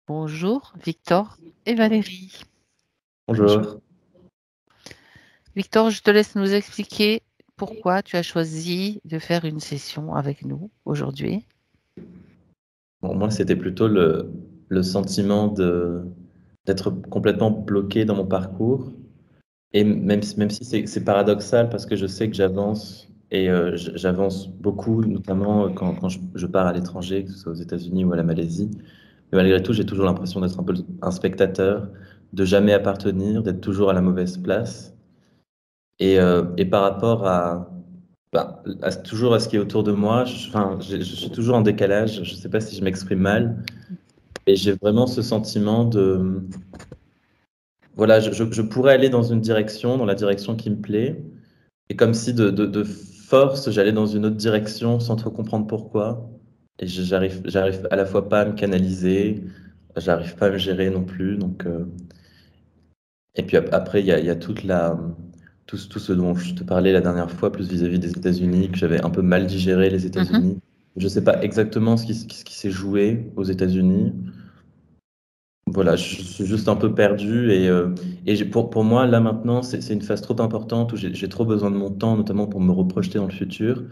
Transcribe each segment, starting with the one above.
Bonjour Victor et Valérie. Bonjour. Victor, je te laisse nous expliquer pourquoi tu as choisi de faire une session avec nous aujourd'hui. Bon, moi, c'était plutôt le sentiment d'être complètement bloqué dans mon parcours. Et même si c'est paradoxal, parce que je sais que j'avance et j'avance beaucoup, notamment quand je pars à l'étranger, que ce soit aux États-Unis ou à la Malaisie. Mais malgré tout, j'ai toujours l'impression d'être un peu un spectateur, de jamais appartenir, d'être toujours à la mauvaise place. Et par rapport toujours à ce qui est autour de moi, enfin, je suis toujours en décalage. Je ne sais pas si je m'exprime mal. Et j'ai vraiment ce sentiment voilà, je pourrais aller dans une direction, dans la direction qui me plaît, et comme si de force, j'allais dans une autre direction sans trop comprendre pourquoi. Et j'arrive à la fois pas à me canaliser, j'arrive pas à me gérer non plus. Et puis après, il y a tout ce dont je te parlais la dernière fois, plus vis-à-vis des États-Unis, que j'avais un peu mal digéré les Mhm. États-Unis. Je sais pas exactement ce qui s'est joué aux États-Unis. Voilà, je suis juste un peu perdu pour moi, là maintenant, c'est une phase trop importante où j'ai trop besoin de mon temps, notamment pour me reprojeter dans le futur.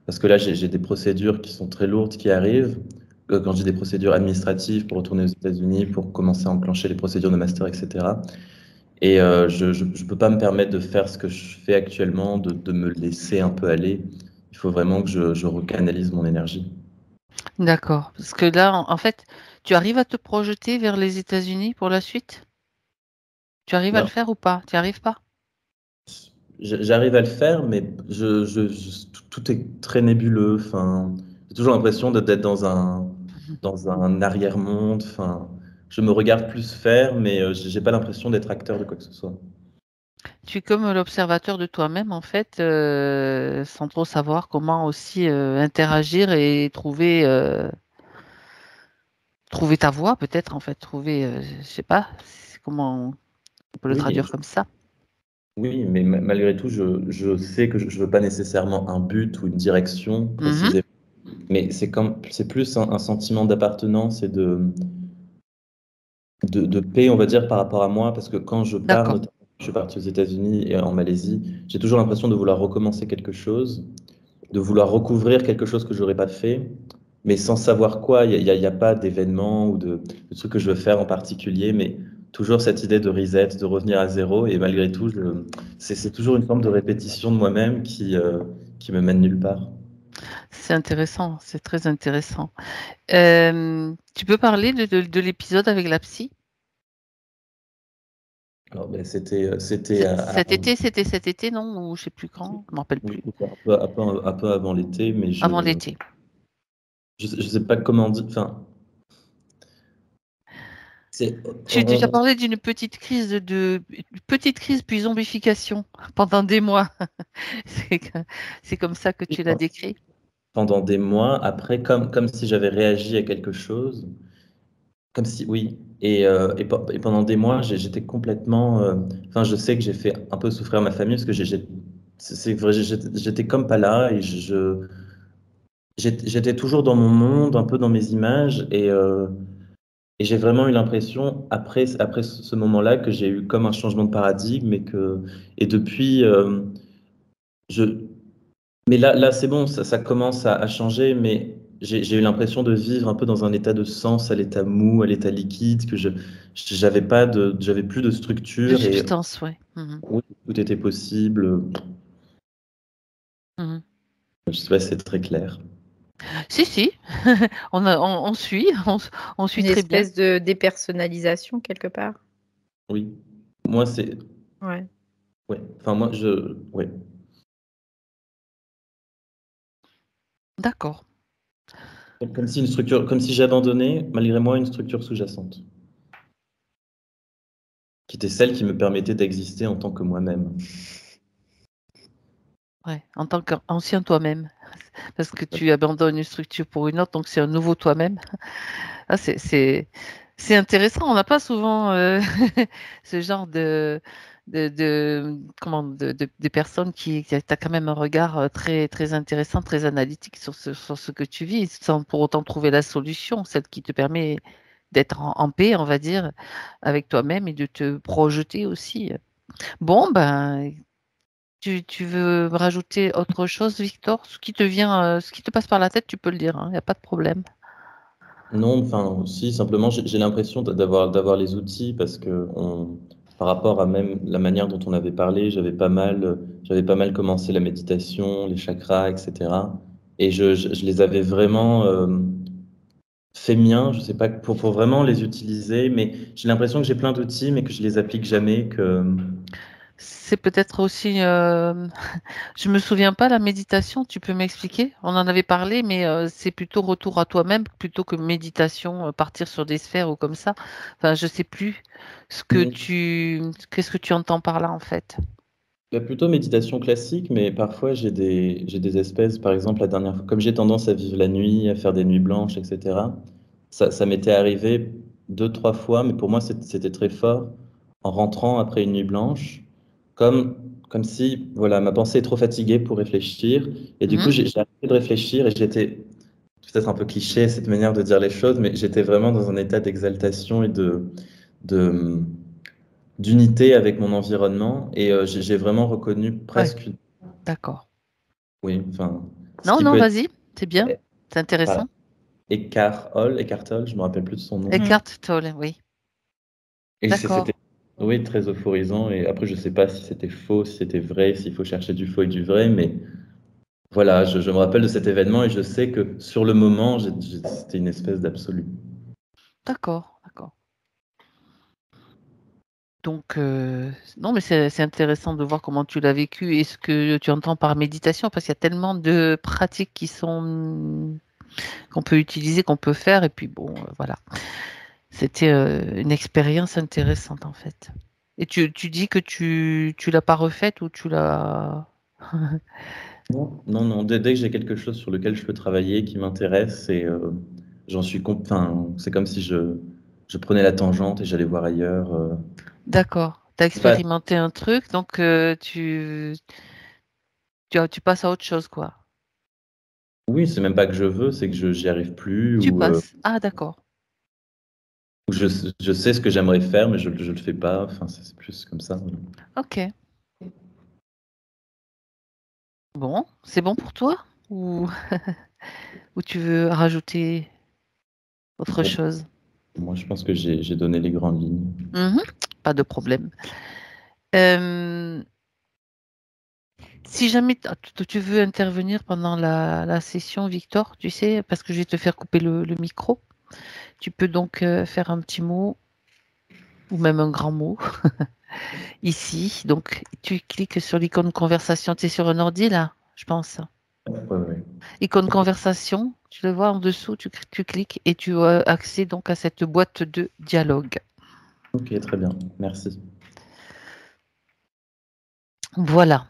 Parce que là, j'ai des procédures qui sont très lourdes qui arrivent. Quand j'ai des procédures administratives pour retourner aux États-Unis, pour commencer à enclencher les procédures de master, etc. Et je peux pas me permettre de faire ce que je fais actuellement, de me laisser un peu aller. Il faut vraiment que je recanalise mon énergie. D'accord. Parce que là, en fait, tu arrives à te projeter vers les États-Unis pour la suite? Tu arrives à le Ben, faire ou pas? Tu n'y arrives pas? j'arrive à le faire, mais tout est très nébuleux. Enfin, j'ai toujours l'impression d'être Mhm. dans un arrière-monde. Enfin, je me regarde plus faire, mais j'ai pas l'impression d'être acteur de quoi que ce soit. Tu es comme l'observateur de toi-même, en fait, sans trop savoir comment aussi interagir et trouver ta voie, peut-être, en fait, trouver, je sais pas, comment on peut le Oui, traduire comme ça. oui, mais malgré tout, je sais que je veux pas nécessairement un but ou une direction Mhm. précisément. Mais c'est plus un sentiment d'appartenance et de paix, on va dire, par rapport à moi, parce que quand je pars, D'accord. notamment, je suis parti aux États-Unis et en Malaisie, j'ai toujours l'impression de vouloir recommencer quelque chose, de vouloir recouvrir quelque chose que j'aurais pas fait, mais sans savoir quoi. Il y a pas d'événement ou de truc que je veux faire en particulier, mais toujours cette idée de reset, de revenir à zéro, et malgré tout, c'est toujours une forme de répétition de moi-même qui me mène nulle part. C'est intéressant, c'est très intéressant. Tu peux parler de l'épisode avec la psy? Alors, ben, c'était C'était cet été, non? Ou je sais plus quand, je ne me rappelle oui, plus. un peu avant l'été, mais Avant l'été. je sais pas comment dire. Enfin, c'est, Tu as parlé d'une petite crise une petite crise puis zombification pendant des mois. C'est que- c'est comme ça que tu l'as décrit. pendant des mois, après, comme si j'avais réagi à quelque chose, comme si, oui. Et pendant des mois, j'étais complètement. Enfin, je sais que j'ai fait un peu souffrir ma famille parce que c'est vrai, j'étais comme pas là et j'étais toujours dans mon monde, un peu dans mes images et j'ai vraiment eu l'impression, après ce moment-là, que j'ai eu comme un changement de paradigme et depuis, je, mais là c'est bon, ça commence à changer, mais j'ai eu l'impression de vivre un peu dans un état de sens, à l'état mou, à l'état liquide, j'avais plus de De structure et substance, oui. Mhm. oui, tout était possible. Mhm. Je sais pas si c'est très clair. Si, si, on suit, on suit Une très bien. espèce de dépersonnalisation quelque part. Oui. Moi, c'est, Ouais. ouais. Enfin, ouais. D'accord. Comme si j'abandonnais, malgré moi, une structure sous-jacente, qui était celle qui me permettait d'exister en tant que moi-même. Ouais. En tant qu'ancien toi-même, parce que tu abandonnes une structure pour une autre, donc c'est un nouveau toi-même. Ah, c'est intéressant. On n'a pas souvent ce genre de personnes qui a quand même un regard très, très intéressant, très analytique sur ce que tu vis, sans pour autant trouver la solution, celle qui te permet d'être en paix, on va dire, avec toi-même et de te projeter aussi. Bon, ben, tu veux rajouter autre chose, Victor? Ce qui te vient, ce qui te passe par la tête, tu peux le dire, il n'y a pas de problème. Non, enfin, si, simplement, j'ai l'impression d'avoir les outils parce que par rapport à même la manière dont on avait parlé, j'avais pas mal commencé la méditation, les chakras, etc. Et je les avais vraiment fait miens, je sais pas, pour vraiment les utiliser, mais j'ai l'impression que j'ai plein d'outils, mais que je les applique jamais, que... C'est peut-être aussi, je me souviens pas, la méditation, tu peux m'expliquer? On en avait parlé, mais c'est plutôt retour à toi-même plutôt que méditation, partir sur des sphères ou comme ça. Enfin, je sais plus qu'est-ce que tu entends par là en fait. Bah, plutôt méditation classique, mais parfois j'ai des espèces, par exemple la dernière fois, comme j'ai tendance à vivre la nuit, à faire des nuits blanches, etc. Ça m'était arrivé deux, trois fois, mais pour moi c'était très fort en rentrant après une nuit blanche, comme, comme si voilà, ma pensée est trop fatiguée pour réfléchir. Et du coup, Mhm. j'ai arrêté de réfléchir et j'étais, peut-être un peu cliché cette manière de dire les choses, mais j'étais vraiment dans un état d'exaltation et de, d'unité avec mon environnement et j'ai vraiment reconnu Ouais, presque, d'accord. oui, enfin, ce Non, qui non, peut être vas-y, c'est bien, c'est par intéressant. Eckhart Tolle, je me rappelle plus de son nom. Mm. Eckhart Tolle, oui, Et d'accord. c'était, oui, très euphorisant. Et après, je sais pas si c'était faux, si c'était vrai, s'il faut chercher du faux et du vrai, mais voilà, je me rappelle de cet événement et je sais que sur le moment, c'était une espèce d'absolu. D'accord, d'accord. Donc, non, mais c'est intéressant de voir comment tu l'as vécu et ce que tu entends par méditation, parce qu'il y a tellement de pratiques qui sont qu'on peut utiliser, qu'on peut faire, et puis bon, voilà. C'était une expérience intéressante en fait. Et tu dis que tu l'as pas refaite ou tu l'as. Non, non, non. Dès que j'ai quelque chose sur lequel je peux travailler, qui m'intéresse, et enfin, c'est comme si je prenais la tangente et j'allais voir ailleurs. D'accord. Tu as Pas- expérimenté un truc, donc tu passes à autre chose, quoi. oui, c'est même pas que je veux, c'est que j'y arrive plus Tu passes. Ah, d'accord. ou je sais ce que j'aimerais faire, mais je le fais pas. Enfin, c'est plus comme ça. Voilà. Ok. Bon, c'est bon pour toi? Ou tu veux rajouter autre Bon, chose? moi, je pense que j'ai donné les grandes lignes. Mhm. Pas de problème. Euh, Si jamais tu veux intervenir pendant la session, Victor, tu sais, parce que je vais te faire couper le micro, tu peux donc faire un petit mot ou même un grand mot ici. Donc, tu cliques sur l'icône conversation. Tu es sur un ordi là, je pense. Ouais, ouais. Icône conversation, tu le vois en dessous, tu cliques et tu as accès donc à cette boîte de dialogue. Ok, très bien. Merci. Voilà.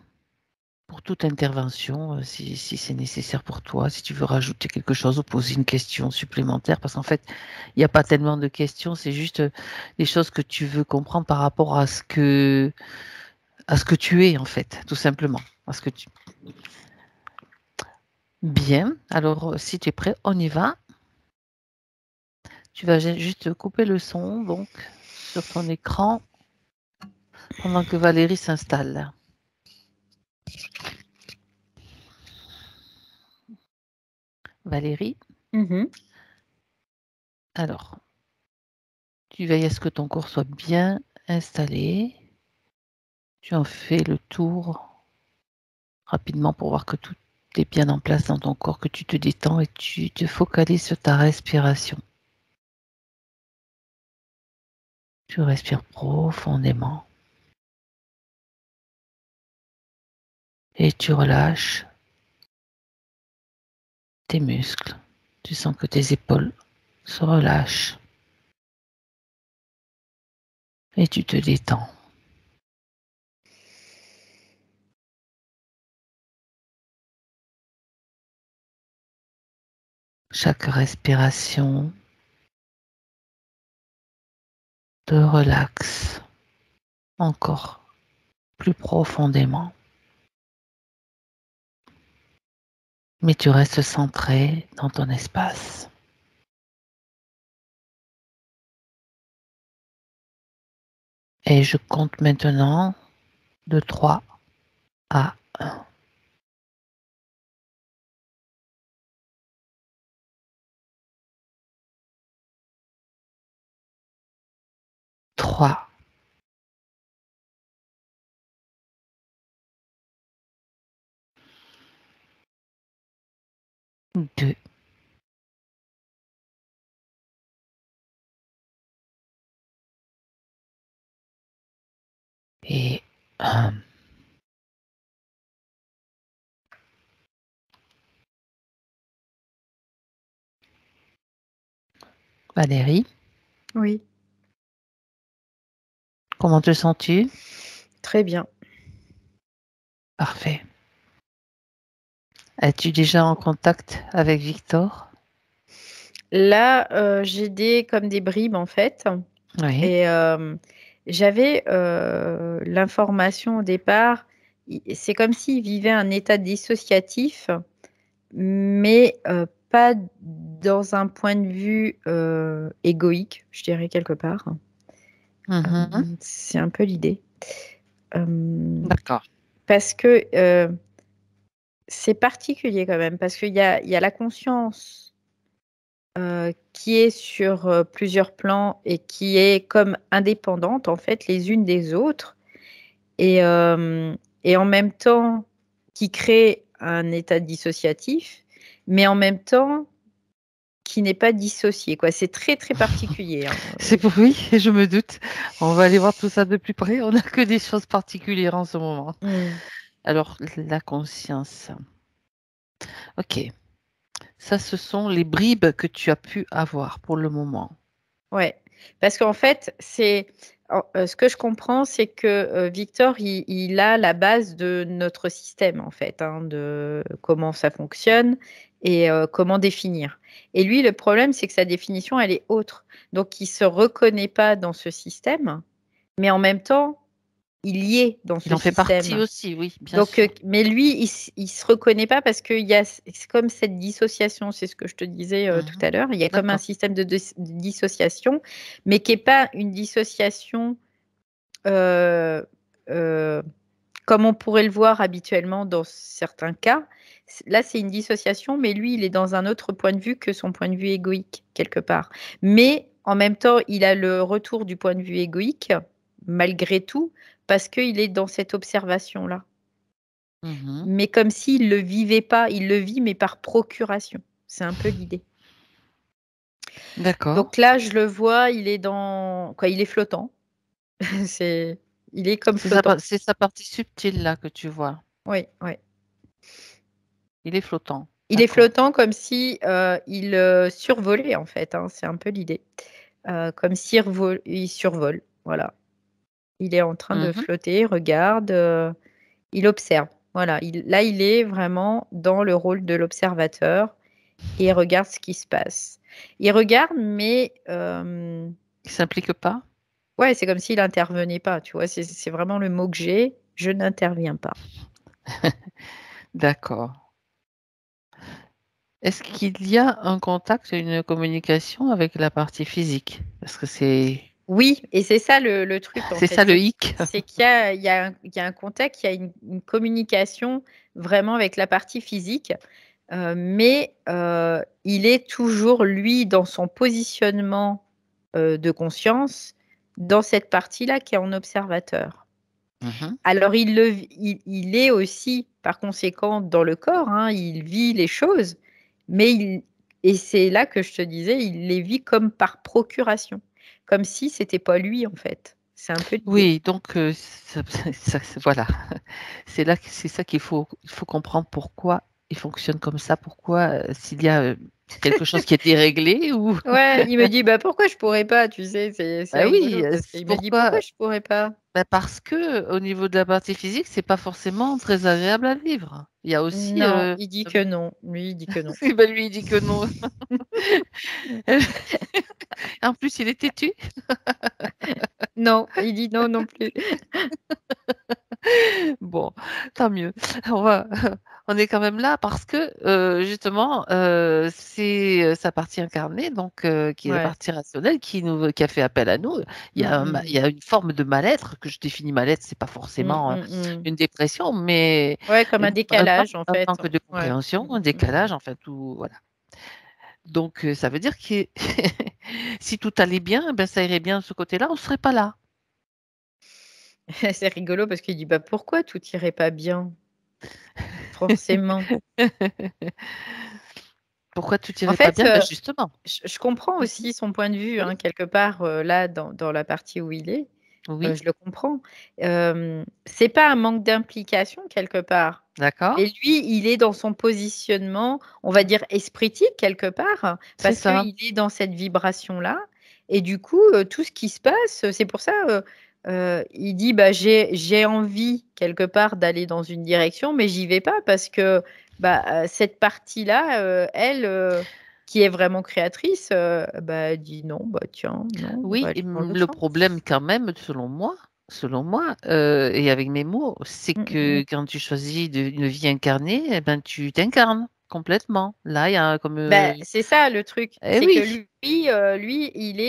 Pour toute intervention, si c'est nécessaire pour toi, si tu veux rajouter quelque chose ou poser une question supplémentaire, parce qu'en fait, il n'y a pas tellement de questions, c'est juste les choses que tu veux comprendre par rapport à ce que tu es, en fait, tout simplement. Parce que Bien, alors si tu es prêt, on y va. Tu vas juste couper le son, donc, sur ton écran, pendant que Valérie s'installe. Valérie, Mhm. alors, tu veilles à ce que ton corps soit bien installé. Tu en fais le tour rapidement pour voir que tout est bien en place dans ton corps, que tu te détends et tu te focalises sur ta respiration. Tu respires profondément et tu relâches tes muscles. Tu sens que tes épaules se relâchent et tu te détends. Chaque respiration te relaxe encore plus profondément. Mais tu restes centré dans ton espace. Et je compte maintenant de 3 à 1. 3, 2, et 1. Valérie, Oui, comment te sens-tu? très bien. Parfait. Es-tu déjà en contact avec Victor? Là, j'ai comme des bribes en fait. Oui. Et j'avais l'information au départ. C'est comme s'il vivait un état dissociatif, mais pas dans un point de vue égoïque, je dirais quelque part. C'est un peu l'idée. D'accord. Parce que c'est particulier quand même, parce qu'il y a la conscience qui est sur plusieurs plans et qui est comme indépendante en fait les unes des autres et en même temps qui crée un état dissociatif, mais en même temps qui n'est pas dissocié, quoi. C'est très, très particulier, hein. C'est pour oui, je me doute. On va aller voir tout ça de plus près. On n'a que des choses particulières en ce moment. Alors, la conscience. Ok. Ça, ce sont les bribes que tu as pu avoir pour le moment. Ouais, parce qu'en fait, ce que je comprends, c'est que Victor, il a la base de notre système, en fait, hein, de comment ça fonctionne et comment définir. Et lui, le problème, c'est que sa définition, elle est autre. Donc, il ne se reconnaît pas dans ce système, mais en même temps, il y est dans Il ce en fait partie système. aussi, oui, bien Donc, sûr. mais lui, il se reconnaît pas parce qu'il y a, c'est comme cette dissociation, c'est ce que je te disais tout à l'heure. Il y a comme un D'accord. système de dissociation, mais qui n'est pas une dissociation euh, euh, comme on pourrait le voir habituellement dans certains cas. Là, c'est une dissociation, mais lui, il est dans un autre point de vue que son point de vue égoïque, quelque part. Mais en même temps, il a le retour du point de vue égoïque, malgré tout, parce qu'il est dans cette observation-là. Mais comme s'il ne le vivait pas, il le vit, mais par procuration. C'est un peu l'idée. D'accord. Donc là, je le vois, il est il est flottant. Il est comme flottant. C'est sa partie subtile là que tu vois. Oui, oui. Il est flottant. Il est flottant comme si il survolait en fait, hein. C'est un peu l'idée. Comme s'il il survole. Voilà. Il est en train de flotter, regarde, il observe. Voilà. Là, il est vraiment dans le rôle de l'observateur et il regarde ce qui se passe. Il regarde, mais Il s'implique pas? ouais, c'est comme s'il n'intervenait pas. Tu vois, c'est vraiment le mot que j'ai. Je n'interviens pas. D'accord. Est-ce qu'il y a un contact, une communication avec la partie physique? Parce que c'est Oui, et c'est ça le truc en c'est fait. ça le hic. C'est qu'il y a un contact, il y a une communication vraiment avec la partie physique, mais il est toujours, lui, dans son positionnement de conscience, dans cette partie-là qui est en observateur. Alors, il est aussi, par conséquent, dans le corps, hein, il vit les choses, mais et c'est là que je te disais, il les vit comme par procuration, comme si c'était pas lui, en fait. C'est un peu l'idée. Oui, donc voilà. C'est ça il faut comprendre pourquoi il fonctionne comme ça, pourquoi s'il y a quelque chose qui est déréglé ou Ouais, il me dit, bah pourquoi je pourrais pas, tu sais, c'est bah oui, rigolo parce qu'il me dit pourquoi pourquoi? je pourrais pas. Bah parce que au niveau de la partie physique, c'est pas forcément très agréable à vivre. Il y a aussi Non, il dit que non. Lui, il dit que non. bah, lui il dit que non. En plus, il est têtu. Non, il dit non non plus. Bon, tant mieux. On va on est quand même là parce que justement, c'est sa partie incarnée, donc qui est la Ouais. partie rationnelle, qui a fait appel à nous. Il y a, il y a une forme de mal-être que je définis mal-être, c'est pas forcément une dépression, mais Ouais, comme un décalage en un fait. manque de Ouais. compréhension, un décalage, en fait, tout, voilà. Donc ça veut dire que si tout allait bien, ben ça irait bien de ce côté-là, on serait pas là. C'est rigolo parce qu'il dit bah pourquoi tout irait pas bien? Forcément. Pourquoi tout En irait pas fait, bien? Ben justement. je comprends Mmh. aussi son point de vue, Oui, hein, quelque part, là dans la partie où il est, oui, je le comprends. C'est pas un manque d'implication quelque part, d'accord, mais lui, il est dans son positionnement, on va dire espritique quelque part, c'est parce ça. qu'il est dans cette vibration-là et du coup, tout ce qui se passe, c'est pour ça, il dit: «Bah, j'ai envie quelque part d'aller dans une direction, mais j'y vais pas parce que, bah, cette partie-là, elle, qui est vraiment créatrice, bah, elle dit: «Non, bah, tiens, non, on va Oui, aller et dans l'autre le sens». problème quand même, selon moi, et avec mes mots, c'est Mmh mh. que quand tu choisis une vie incarnée, eh ben, tu t'incarnes complètement. Là, il y a comme, Bah, c'est ça le truc, eh c'est que oui, lui, il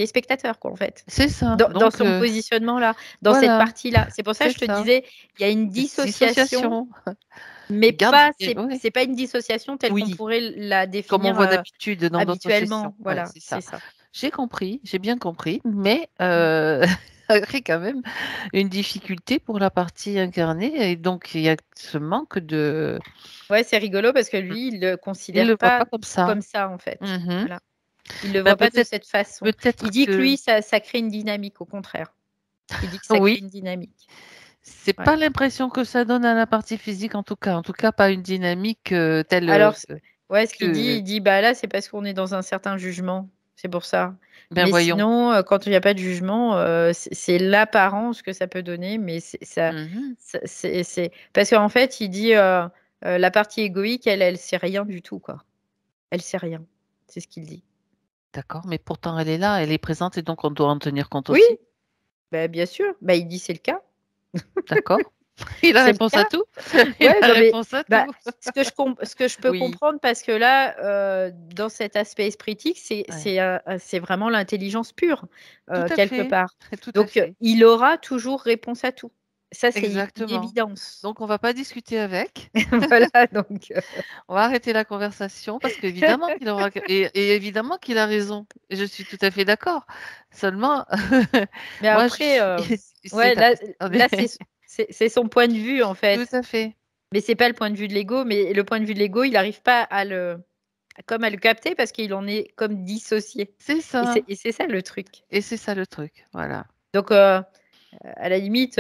est spectateur quoi, en fait. c'est ça. Dans Donc son positionnement-là, dans cette voilà, partie-là. C'est pour ça que c'est je te ça. disais, il y a une dissociation, Dissociation. mais Garde pas oui, c'est pas une dissociation telle qu'on oui, pourrait la comme on définir, voit d'habitude dans d'autres sessions. habituellement. Ouais, Voilà, c'est c'est ça. ça. J'ai compris, j'ai bien compris, mais Mmh. ça crée quand même une difficulté pour la partie incarnée et donc il y a ce manque de Ouais, c'est rigolo parce que mmh, lui, il le il considère le voit pas pas comme ça. comme ça, en fait. Mmh. Voilà. Il le Bah, voit pas de cette façon. Il peut-être dit que que lui, ça crée une dynamique, au contraire. Il dit que ça crée oui, une dynamique. c'est Ouais. pas l'impression que ça donne à la partie physique en tout cas pas une dynamique, telle, Alors ouais, ce qu'il dit, que il dit: «Bah, là, c'est parce qu'on est dans un certain jugement, c'est pour ça. ben Mais voyons. sinon, quand il y a pas de jugement, c'est l'apparence que ça peut donner, mais Mmh. c'est» parce qu'en fait, il dit, «La partie égoïque, elle sait rien du tout, quoi. Elle sait rien». C'est ce qu'il dit. D'accord, mais pourtant elle est là, elle est présente et donc on doit en tenir compte Oui, aussi. bah, bien sûr. Bah, il dit: «C'est le cas, D'accord. Il a c'est le réponse à cas». tout. Il Ouais, a non, mais réponse à bah, tout. ce que je peux Oui, comprendre parce que là, dans cet aspect espritique, ouais, c'est vraiment l'intelligence pure, tout à quelque fait, part. tout à Donc, fait. il aura toujours réponse à tout. Ça, c'est une Exactement. évidence. Donc on va pas discuter avec. Voilà, donc On va arrêter la conversation parce qu'évidemment qu'il aura et évidemment qu'il a raison et je suis tout à fait d'accord. Seulement, mais moi je après, ouais, c'est on là, est c'est son point de vue, en tout fait. à fait. Mais c'est pas le point de vue de l'ego, mais le point de vue de l'ego, il n'arrive pas à le capter parce qu'il en est comme dissocié C'est ça et c'est ça le truc. et c'est ça le truc, voilà. Donc, à la limite,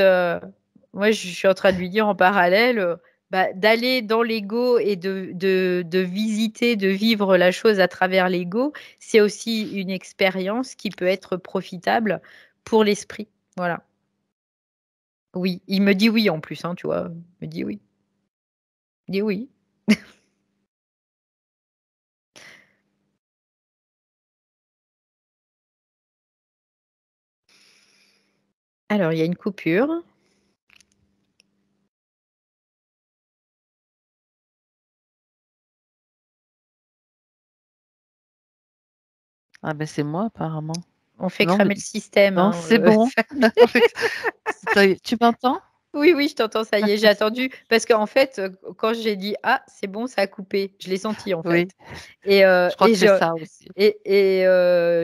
moi, je suis en train de lui dire en parallèle, bah, d'aller dans l'ego et de visiter, de vivre la chose à travers l'ego, c'est aussi une expérience qui peut être profitable pour l'esprit. Voilà. Oui, il me dit oui en plus, hein, tu vois? Il me dit oui. Il dit oui. Alors, il y a une coupure. Ah ben c'est moi apparemment. On fait Non, mais cramer le système, non, hein, c'est bon. Ça y est, tu m'entends? Oui, oui, je t'entends, ça y est, j'ai attendu parce qu'en fait, quand j'ai dit: «Ah, c'est bon, ça a coupé», je l'ai senti, en fait Oui, je crois et que c'est ça aussi.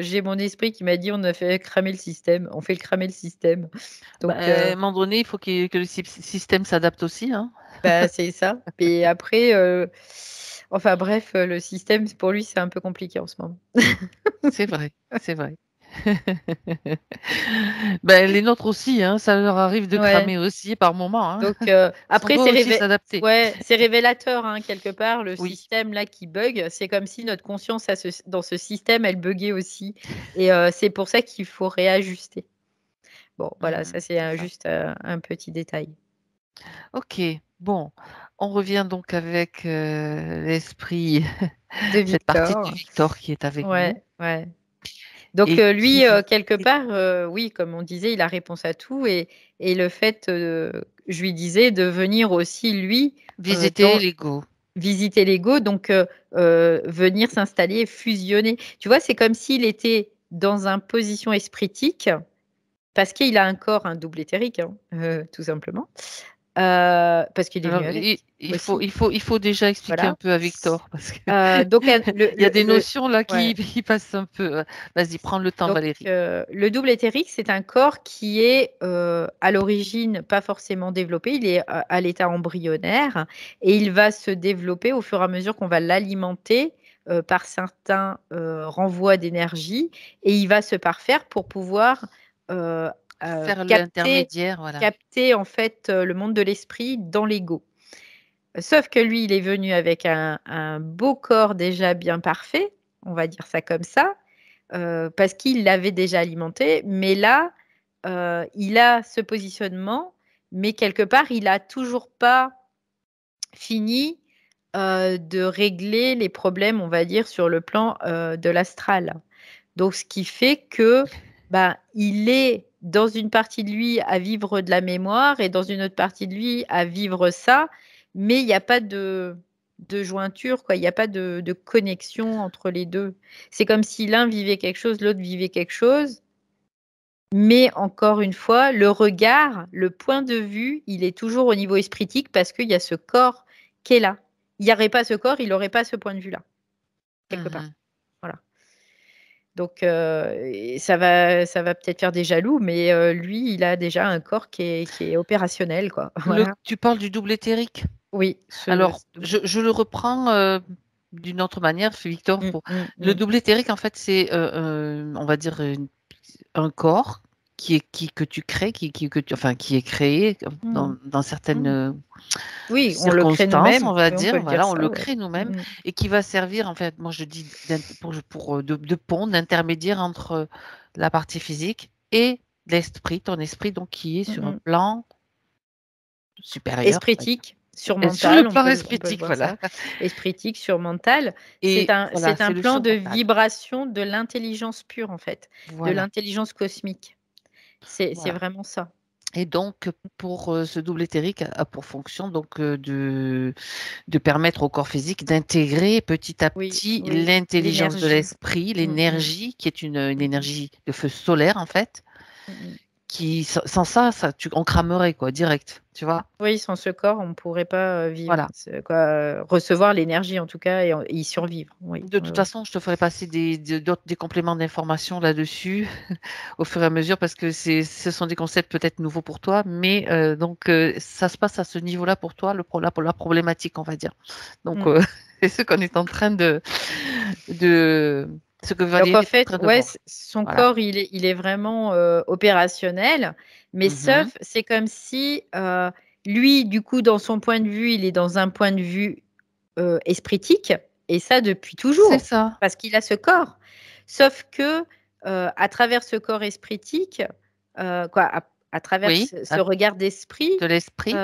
j'ai mon esprit qui m'a dit: «On a fait cramer le système, on fait le cramer le système». Bah, Donc à un moment donné, il faut que le système s'adapte aussi, hein. bah, c'est ça et après, enfin bref, le système, pour lui, c'est un peu compliqué en ce moment. C'est vrai, c'est vrai. Ben, les nôtres aussi, hein, ça leur arrive de Ouais. cramer aussi par moment, hein. Donc On après doit aussi s'adapter. c'est révélateur, hein, quelque part, le Oui. système là qui bug. C'est comme si notre conscience à ce dans ce système, elle buggait aussi et c'est pour ça qu'il faut réajuster. Bon voilà, Mmh, ça c'est, c'est ça. juste, un petit détail. OK, bon, on revient donc avec, l'esprit, De cette partie de Victor. Victor qui est avec nous Ouais, ouais. Donc et lui, qui quelque part, oui, comme on disait, il a réponse à tout et le fait, je lui disais de venir aussi, lui, Visiter l'ego. visiter l'ego, donc venir s'installer et fusionner. Tu vois, c'est comme s'il était dans une position espritique, parce qu'il a un corps, un double éthérique, hein, tout simplement. Parce qu'il est venu avec. Il faut déjà expliquer un peu à Victor, parce que donc, il y a des notions là qui passent un peu. Vas-y, prends le temps, donc, Valérie. le double éthérique, c'est un corps qui est à l'origine pas forcément développé, il est à l'état embryonnaire et il va se développer au fur et à mesure qu'on va l'alimenter par certains renvois d'énergie et il va se parfaire pour pouvoir faire l'intermédiaire, voilà. capter en fait le monde de l'esprit dans l'ego. Sauf que lui, il est venu avec un beau corps déjà bien parfait, on va dire ça comme ça, parce qu'il l'avait déjà alimenté. Mais là, il a ce positionnement, mais quelque part, il n'a toujours pas fini de régler les problèmes, on va dire, sur le plan de l'astral. Donc, ce qui fait que il est dans une partie de lui à vivre de la mémoire et dans une autre partie de lui à vivre ça, mais il n'y a pas de jointure, quoi. Il n'y a pas de connexion entre les deux. C'est comme si l'un vivait quelque chose, l'autre vivait quelque chose. Mais encore une fois, le regard, le point de vue, il est toujours au niveau espritique parce qu'il y a ce corps qui est là. Il n'y aurait pas ce corps, il n'aurait pas ce point de vue-là, quelque part. Voilà. Donc, ça va peut-être faire des jaloux, mais lui, il a déjà un corps qui est opérationnel, quoi. Voilà. Tu parles du double éthérique? Oui. Alors, je le reprends d'une autre manière, Victor. Le double éthérique, en fait, c'est, on va dire, un corps que tu crées, qui est créé dans certaines oui, on le crée circonstances, nous-mêmes. on va Oui, dire. Voilà, on le ouais. crée nous-mêmes et qui va servir, en fait, moi je dis, de pont, d'intermédiaire entre la partie physique et l'esprit, ton esprit, donc qui est sur un plan supérieur. Espritique, surmental. Sur le plan espritique, voilà. Espritique, surmental. C'est un plan de vibration de l'intelligence pure, en fait, de l'intelligence cosmique. C'est vraiment ça. Et donc, pour ce double éthérique a pour fonction donc de permettre au corps physique d'intégrer petit à petit l'intelligence de l'esprit, l'énergie qui est une énergie de feu solaire en fait. Qui sans ça, on cramerait quoi, direct, tu vois. Oui, sans ce corps, on ne pourrait pas vivre, recevoir l'énergie en tout cas et y survivre. Oui. De toute façon, je te ferai passer des compléments d'information là-dessus au fur et à mesure parce que ce sont des concepts peut-être nouveaux pour toi, mais donc ça se passe à ce niveau-là pour toi, la problématique, on va dire. Donc c'est ce qu'on est en train de ce que Valérie donc en fait, est en train de voir. son corps, il est vraiment opérationnel, mais sauf, c'est comme si lui, du coup, dans son point de vue, il est dans un point de vue espritique, et ça depuis toujours. C'est ça. Parce qu'il a ce corps. Sauf que à travers ce corps espritique, à travers ce regard d'esprit, de l'esprit,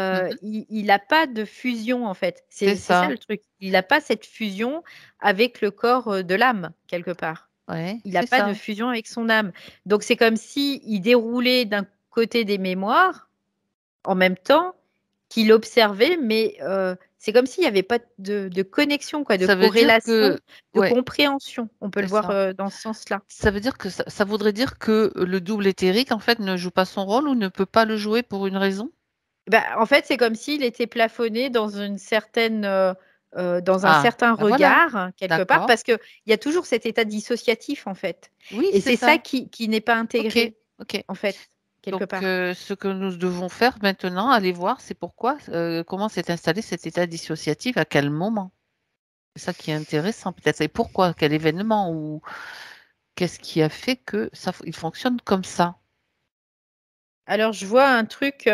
il n'a pas de fusion en fait. C'est ça le truc. Il n'a pas cette fusion avec le corps de l'âme quelque part. Il n'a pas de fusion avec son âme. Donc c'est comme si il déroulait d'un côté des mémoires en même temps qu'il observait, mais c'est comme s'il n'y avait pas de connexion, quoi, de corrélation, de compréhension. On peut le voir dans ce sens-là. Ça veut dire que ça voudrait dire que le double éthérique, en fait, ne joue pas son rôle ou ne peut pas le jouer pour une raison? En fait, c'est comme s'il était plafonné dans une certaine, dans un certain regard, quelque part, parce qu'il y a toujours cet état dissociatif, en fait. Oui, et c'est ça qui n'est pas intégré, en fait. Donc, ce que nous devons faire maintenant, aller voir, c'est comment s'est installé cet état dissociatif, à quel moment. C'est ça qui est intéressant, peut-être. Et pourquoi, quel événement, ou qu'est-ce qui a fait que il fonctionne comme ça? Alors, je vois un truc,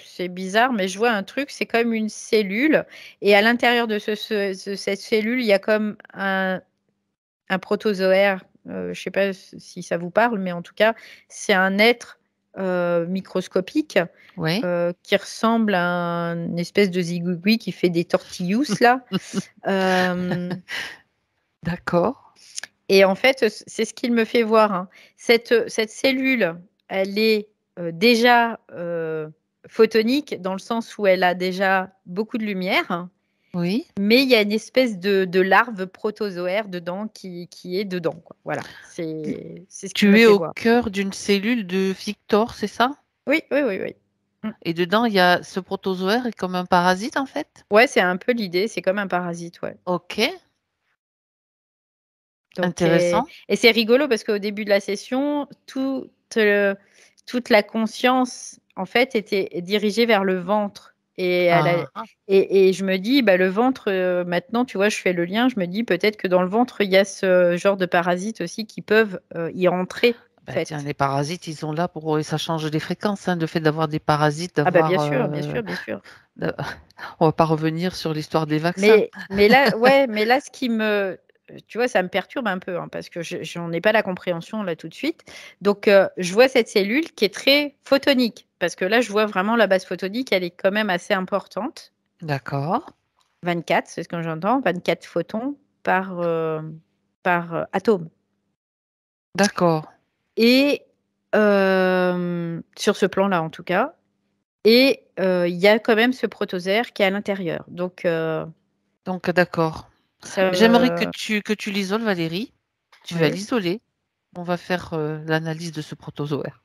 c'est bizarre, mais je vois un truc, c'est comme une cellule, et à l'intérieur de cette cellule, il y a comme un protozoaire. Je ne sais pas si ça vous parle, mais en tout cas, c'est un être microscopique qui ressemble à une espèce de zigouigui qui fait des tortillous là. D'accord. Et en fait, c'est ce qu'il me fait voir. Cette cellule, elle est déjà photonique dans le sens où elle a déjà beaucoup de lumière, Oui. mais il y a une espèce de larve protozoaire dedans qui est dedans, quoi. Voilà, c'est ce qui me Tu es fait au voir. cœur d'une cellule de Victor, c'est ça? Oui, oui, oui, oui. Et dedans, il y a ce protozoaire est comme un parasite, en fait? Ouais, c'est un peu l'idée, c'est comme un parasite, ouais. OK, Donc intéressant. et c'est rigolo parce qu'au début de la session, toute la conscience, en fait, était dirigée vers le ventre et elle a Ah ah. et je me dis: «Bah, le ventre, maintenant, tu vois, je fais le lien, je me dis: «Peut-être que dans le ventre, il y a ce genre de parasites aussi qui peuvent, y rentrer», en Bah, tiens, fait. les parasites, ils sont là pour et ça change des fréquences, hein, le fait d'avoir des parasites, Ah bah, d'avoir, bien sûr, bien sûr, bien sûr. de on va pas revenir sur l'histoire des vaccins. Mais là ouais, mais là, ce qui me tu vois, ça me perturbe un peu, hein, parce que je j'en ai pas la compréhension là tout de suite. Donc je vois cette cellule qui est très photonique, parce que là, je vois vraiment la base photonique, elle est quand même assez importante. D'accord, 24, c'est ce que j'entends, 24 photons par atome d'accord. et sur ce plan-là, en tout cas et il y a quand même ce protozoaire qui est à l'intérieur. Donc Donc d'accord. J'aimerais ça que tu l'isoles, Valérie. Tu vas oui. l'isoler. On va faire, l'analyse de ce protozoaire.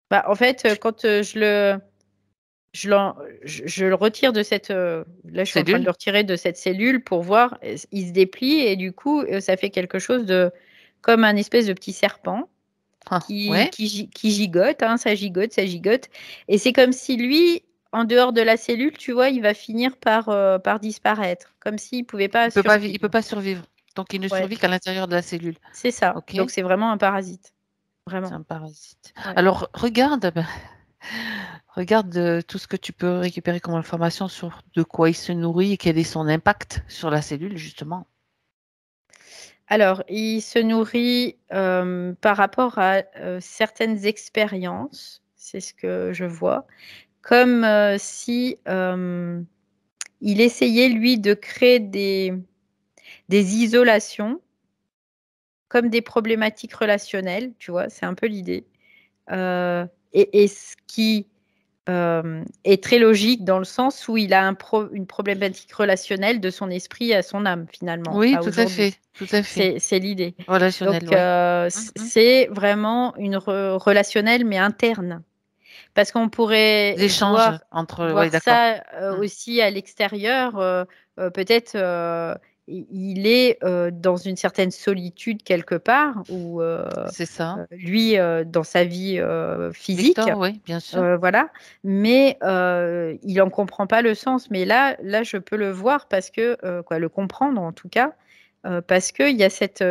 Bah, en fait, Tu quand, je le retire de cette, là, je suis en train de cellule? le retirer de cette cellule pour voir, il se déplie et du coup, ça fait quelque chose de comme un espèce de petit serpent Ah, ouais, qui gigote, hein, ça gigote et c'est comme si lui, en dehors de la cellule, tu vois, il va finir par disparaître, comme s'il pouvait pas il survivre. peut pas survivre. Donc il ne Ouais, survit qu'à l'intérieur de la cellule. c'est ça. OK? Donc c'est vraiment un parasite, C'est vraiment. un parasite. Ouais. Alors regarde, regarde, tout ce que tu peux récupérer comme information sur de quoi il se nourrit et quel est son impact sur la cellule, justement. Alors, il se nourrit, par rapport à, certaines expériences, c'est ce que je vois, comme, si, il essayait lui de créer des isolations, comme des problématiques relationnelles, tu vois? C'est un peu l'idée, et ce qui, est très logique dans le sens où il a une problématique relationnelle de son esprit à son âme finalement, Oui, à aujourd'hui. tout à fait. C'est l'idée. Relationnel, Donc ouais. Mmh mh. c'est vraiment une relationnelle mais interne. Parce qu'on pourrait L'échange entre ouais, voir d'accord. ça, Mmh. aussi à l'extérieur, peut-être, il est, dans une certaine solitude quelque part ou C'est ça. lui, dans sa vie, physique. Victor, oui, bien sûr. Voilà, mais il en comprend pas le sens. Mais là, je peux le voir parce que, quoi, le comprendre en tout cas, parce qu'il y a cette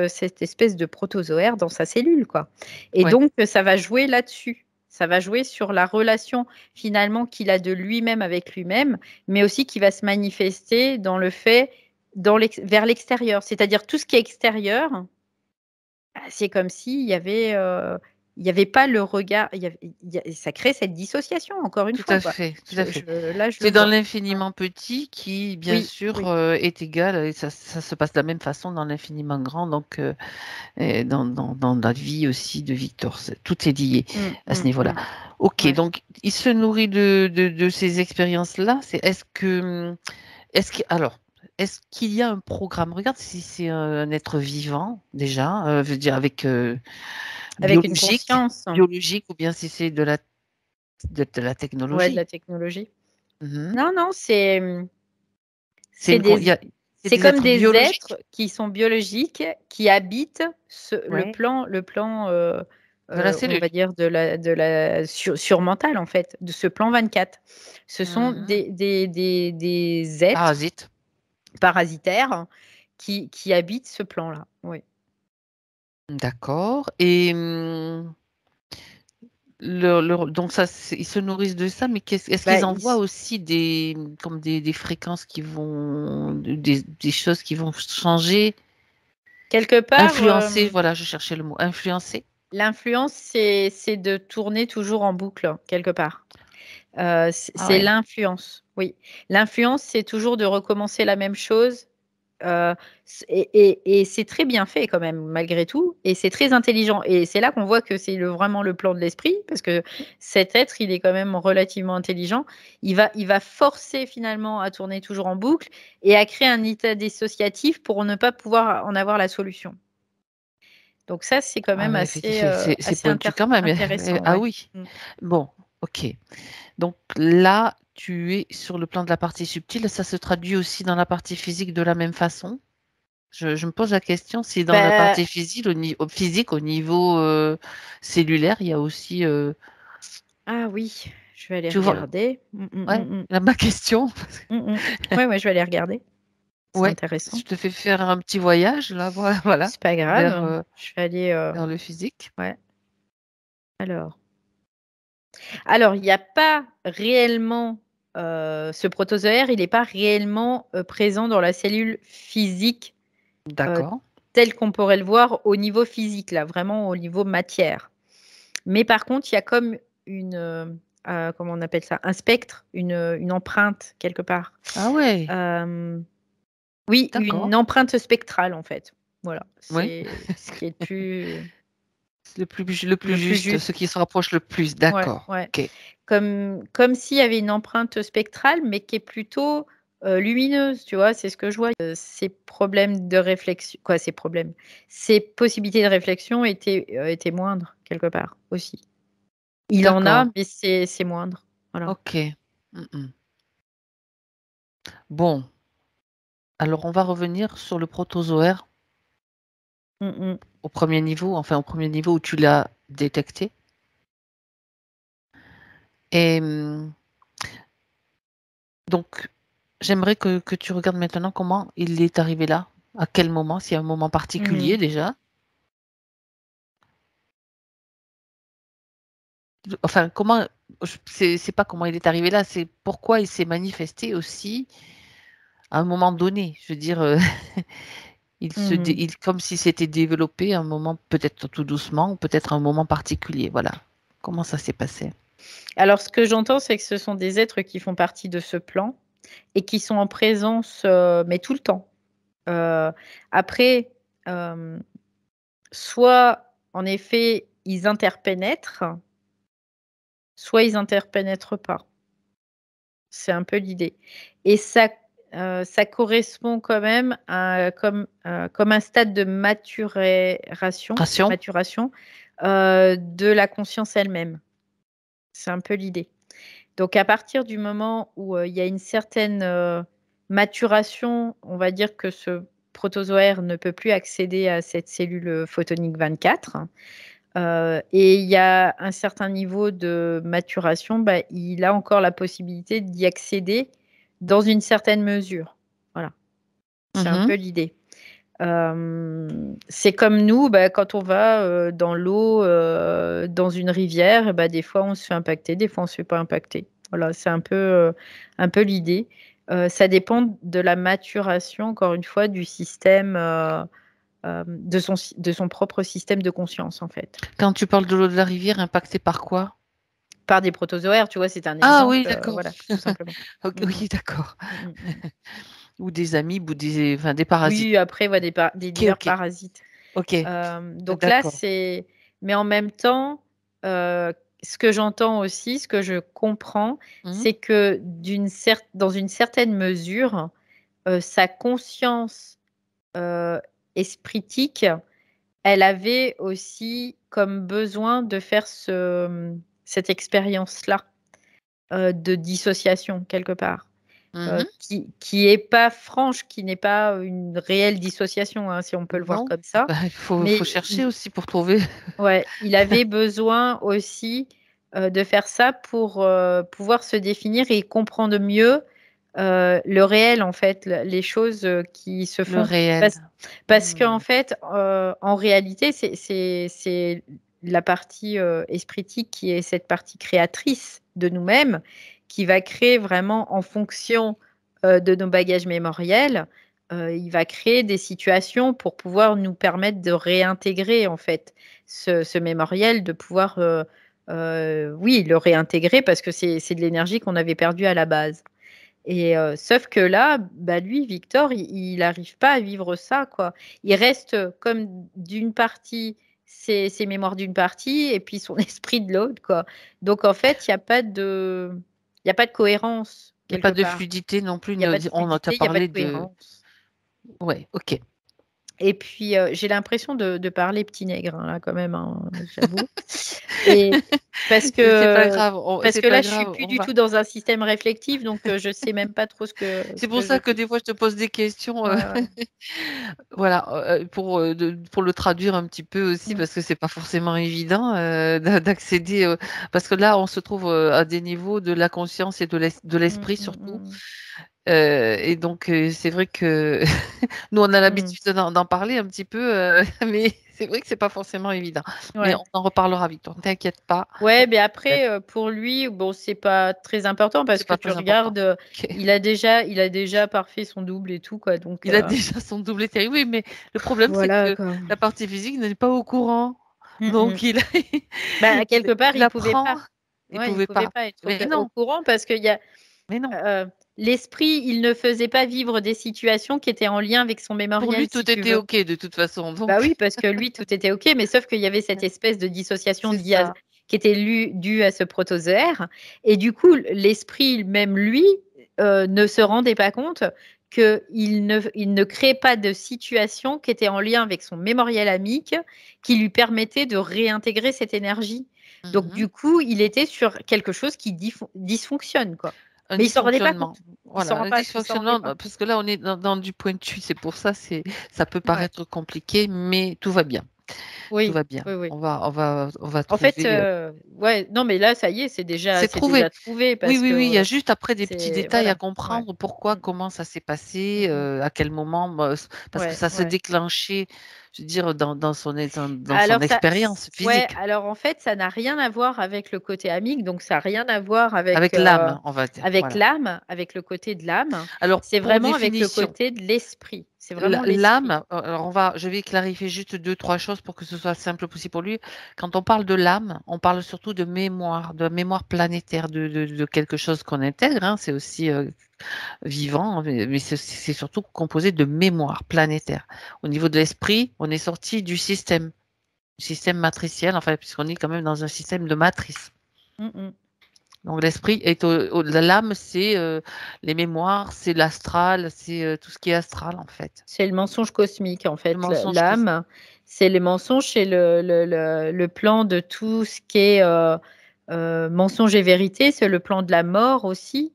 espèce de protozoaire dans sa cellule, quoi et Ouais. donc ça va jouer là-dessus. Ça va jouer sur la relation finalement qu'il a de lui-même avec lui-même, mais aussi qui va se manifester dans le fait vers l'extérieur. C'est-à-dire tout ce qui est extérieur, bah, c'est comme s'il y avait, il y avait pas le regard, il y a ça crée cette dissociation encore une Tout fois, à quoi. fait, tout à fait. Là, je le C'est dans vois. Ouais. l'infiniment petit qui, bien Oui, sûr, oui. est égal et ça se passe de la même façon dans l'infiniment grand, donc et dans la vie aussi de Victor. Tout est lié Mmh, à ce mmh, niveau-là. mmh. OK, Ouais. donc il se nourrit de ces expériences-là. Est-ce qu'il y a un programme? Regarde si c'est un être vivant déjà, je veux dire avec, Avec une biologique conscience. biologique ou bien si c'est de la Ouais, de technologie? la technologie. Mmh. Non, non, C'est c'est une con il des y a c'est c'est des comme êtres des êtres biologiques? qui sont biologiques, qui habitent Ouais. le plan, De la on cellule? va dire de la surmental en fait, de ce plan 24. Ce sont Mmh. des êtres Parasites. parasitaires qui habitent ce plan-là, oui. D'accord et donc ça, ils se nourrissent de ça, mais est-ce Bah, qu'ils envoient aussi comme des fréquences qui vont des choses qui vont changer? quelque part, Influencer, voilà, je cherchais le mot, influencer? l'influence, c'est de tourner toujours en boucle, quelque part. Ah C'est ouais. l'influence, oui. L'influence, c'est toujours de recommencer la même chose, et c'est très bien fait quand même, malgré tout, et c'est très intelligent. Et c'est là qu'on voit que c'est vraiment le plan de l'esprit, parce que cet être, il est quand même relativement intelligent. Il va forcer finalement à tourner toujours en boucle et à créer un état dissociatif pour ne pas pouvoir en avoir la solution. Donc ça, c'est quand Ah même ouais, assez, c'est pointu quand même. intéressant. Ah Ouais. oui. Mm. Bon, ok. Donc là, tu es sur le plan de la partie subtile. Ça se traduit aussi dans la partie physique de la même façon? Je me pose la question si dans la Bah, partie physique, au niveau cellulaire, il y a aussi. ah oui, je vais aller Tu vois, regarder. ouais, là, ma question. Ouais, je vais aller regarder. C'est Ouais, intéressant. je te fais faire un petit voyage là, voilà, C'est pas vers, grave. Je vais aller. vers le physique. Ouais. Alors, il n'y a pas réellement ce protozoaire, il n'est pas réellement présent dans la cellule physique D'accord. tel qu'on pourrait le voir au niveau physique, là, vraiment au niveau matière. Mais par contre, il y a comme comment on appelle ça, un spectre, une empreinte quelque part. Ah ouais, Oui, d'accord. une empreinte spectrale en fait. Voilà, Oui, c'est ce qui est plus le plus juste, ce juste. qui se rapproche le plus. Ouais, D'accord. ouais. Ok. Comme s'il y avait une empreinte spectrale, mais qui est plutôt lumineuse, tu vois, c'est ce que je vois. Ces problèmes de réflexion, quoi, ces problèmes, ces possibilités de réflexion étaient moindres quelque part aussi. Il en a, D'accord. mais c'est moindre. Voilà. Ok. Mm. Bon, alors on va revenir sur le protozoaire Mm, mm. au premier niveau où tu l'as détecté. Et donc, j'aimerais que tu regardes maintenant comment il est arrivé là, à quel moment, s'il y a un moment particulier Mhm. déjà. Enfin, comment, c'est pas comment il est arrivé là, c'est pourquoi il s'est manifesté aussi à un moment donné. Je veux dire, Mhm. comme s'il s'était développé à un moment, peut-être tout doucement, ou peut-être à un moment particulier. Voilà. Comment ça s'est passé? Alors, ce que j'entends, c'est que ce sont des êtres qui font partie de ce plan et qui sont en présence, mais tout le temps. Après, euh, soit en effet, ils interpénètrent, soit ils interpénètrent pas. C'est un peu l'idée. Et ça correspond quand même comme un stade de Ration? maturation de la conscience elle-même. C'est un peu l'idée. Donc à partir du moment où il y a une certaine maturation, on va dire que ce protozoaire ne peut plus accéder à cette cellule photonique 24. Et il y a un certain niveau de maturation, bah, il a encore la possibilité d'y accéder dans une certaine mesure. Voilà, c'est un Mhm. peu l'idée. C'est comme nous, bah, quand on va dans l'eau, dans une rivière, et bah, des fois on se fait impacter, des fois on ne se fait pas impacter. Voilà, c'est un peu l'idée. Ça dépend de la maturation, encore une fois, du système, de son propre système de conscience, en fait. Quand tu parles de l'eau de la rivière, impactée par quoi? Par des protozoaires, tu vois, c'est un Ah oui, exemple, d'accord. voilà, tout simplement. Ok, Mm, mm, oui, d'accord. mm, mm, mm. Ou des amibes ou enfin, des parasites. Oui, après, ouais, des Ok, divers ok, parasites. ok, Donc là, d'accord. c'est. Mais en même temps, ce que j'entends aussi, ce que je comprends, Mhm. c'est que dans une certaine mesure, sa conscience euh, espritique, elle avait aussi comme besoin de faire cette expérience-là de dissociation quelque part. Mhm. Qui est pas franche, qui n'est pas une réelle dissociation, hein, si on peut le voir Non, comme ça. bah, Mais faut chercher aussi pour trouver. ouais, il avait besoin aussi de faire ça pour pouvoir se définir et comprendre mieux le réel, en fait, les choses qui se Le font. réel. Parce qu'en Hmm. fait, en réalité, c'est la partie espritique qui est cette partie créatrice de nous-mêmes, qui va créer vraiment en fonction de nos bagages mémoriels. Il va créer des situations pour pouvoir nous permettre de réintégrer en fait ce mémoriel, de pouvoir, oui, le réintégrer parce que c'est de l'énergie qu'on avait perdue à la base. Et sauf que là, lui, Victor, il n'arrive pas à vivre ça, quoi. Il reste comme d'une partie, ses mémoires d'une partie, et puis son esprit de l'autre, quoi. Donc, en fait, il n'y a pas de cohérence, Il n'y a pas quelque de part. fluidité non plus. Il n'y a pas de On t'a fluidité, il n'y a pas de parlé de... cohérence. Ouais, ok. Et puis, j'ai l'impression de parler petit nègre, hein, là, quand même, hein, j'avoue. Et parce C'est pas que, grave. C'est là, pas je suis grave. plus du tout dans un système réflexif, donc je sais même pas trop ce que C'est pour je ça que dis. des fois, je te pose des questions. Ouais, ouais. Voilà, pour le traduire un petit peu aussi, Mm, parce que c'est pas forcément évident d'accéder, parce que là, on se trouve à des niveaux de la conscience et de mm, l'esprit mm, surtout. mm, Et donc, c'est vrai que nous, on a mm. l'habitude d'en parler un petit peu, mais c'est vrai que c'est pas forcément évident. Mais Ouais. on en reparlera, Victor, ne t'inquiète pas. Ouais, mais après, pour lui, bon, c'est pas très important parce C'est que pas tu très important. regardes, Ok. il a déjà parfait son double et tout, quoi. Donc, Il a déjà son double terrible, oui, mais le problème, c'est voilà, que quoi. la partie physique n'est pas au courant. Mm, mm. Donc, Quelque part, il il pouvait apprend, pas. il Ouais, il pouvait pouvait pas. pas être Mais au non, courant parce qu'il y a mais non. l'esprit, il ne faisait pas vivre des situations qui étaient en lien avec son Pour mémoriel, lui, si tout tu était veux. OK de toute façon. Bah Donc, oui, parce que lui, tout était OK, mais sauf qu'il y avait cette espèce de dissociation c'est ça. qui était due à ce protozoaire. Et du coup, l'esprit, même lui, ne se rendait pas compte qu'il il ne créait pas de situation qui était en lien avec son mémoriel amique qui lui permettait de réintégrer cette énergie. Donc, Mhm. du coup, il était sur quelque chose qui dysfonctionne, quoi. Un Mais il s'en rendait pas dysfonctionnement. compte. Voilà, un Il s'en rendait dysfonctionnement, pas. parce que là, on est dans du pointu. C'est pour ça, ça peut Ouais. paraître compliqué, mais tout va bien. Tout Oui, va bien. oui, oui. On va En fait, trouver. ouais, non, mais là, ça y est, C'est c'est trouvé. déjà trouvé Oui, parce oui, oui. Il y a que juste après des petits c'est détails à voilà. Ouais. comprendre. Pourquoi, Mm, comment ça s'est mm, passé, mm. à quel moment. Parce que Ouais, ça s'est ouais. déclenché, je veux dire, dans son Alors expérience ouais, physique. alors en fait, ça n'a rien à voir avec le côté amique, donc ça n'a rien à voir Avec l'âme, on va dire. avec Voilà. l'âme, avec le côté de l'âme. Alors, C'est pour vraiment avec le définition, côté de l'esprit. C'est vraiment l'esprit. l'âme, alors je vais clarifier juste deux, trois choses pour que ce soit simple possible pour lui. Quand on parle de l'âme, on parle surtout de mémoire planétaire, de quelque chose qu'on intègre, hein. C'est aussi vivant, mais c'est surtout composé de mémoire planétaire. Au niveau de l'esprit, on est sorti du système matriciel, enfin, puisqu'on est quand même dans un système de matrice. Mm, mm. Donc l'esprit est l'âme, c'est les mémoires, c'est l'astral, c'est tout ce qui est astral en fait. C'est le mensonge cosmique, en Le fait. mensonge cosmique. L'âme, c'est les mensonges, c'est le plan de tout ce qui est mensonge et vérité. C'est le plan de la mort aussi.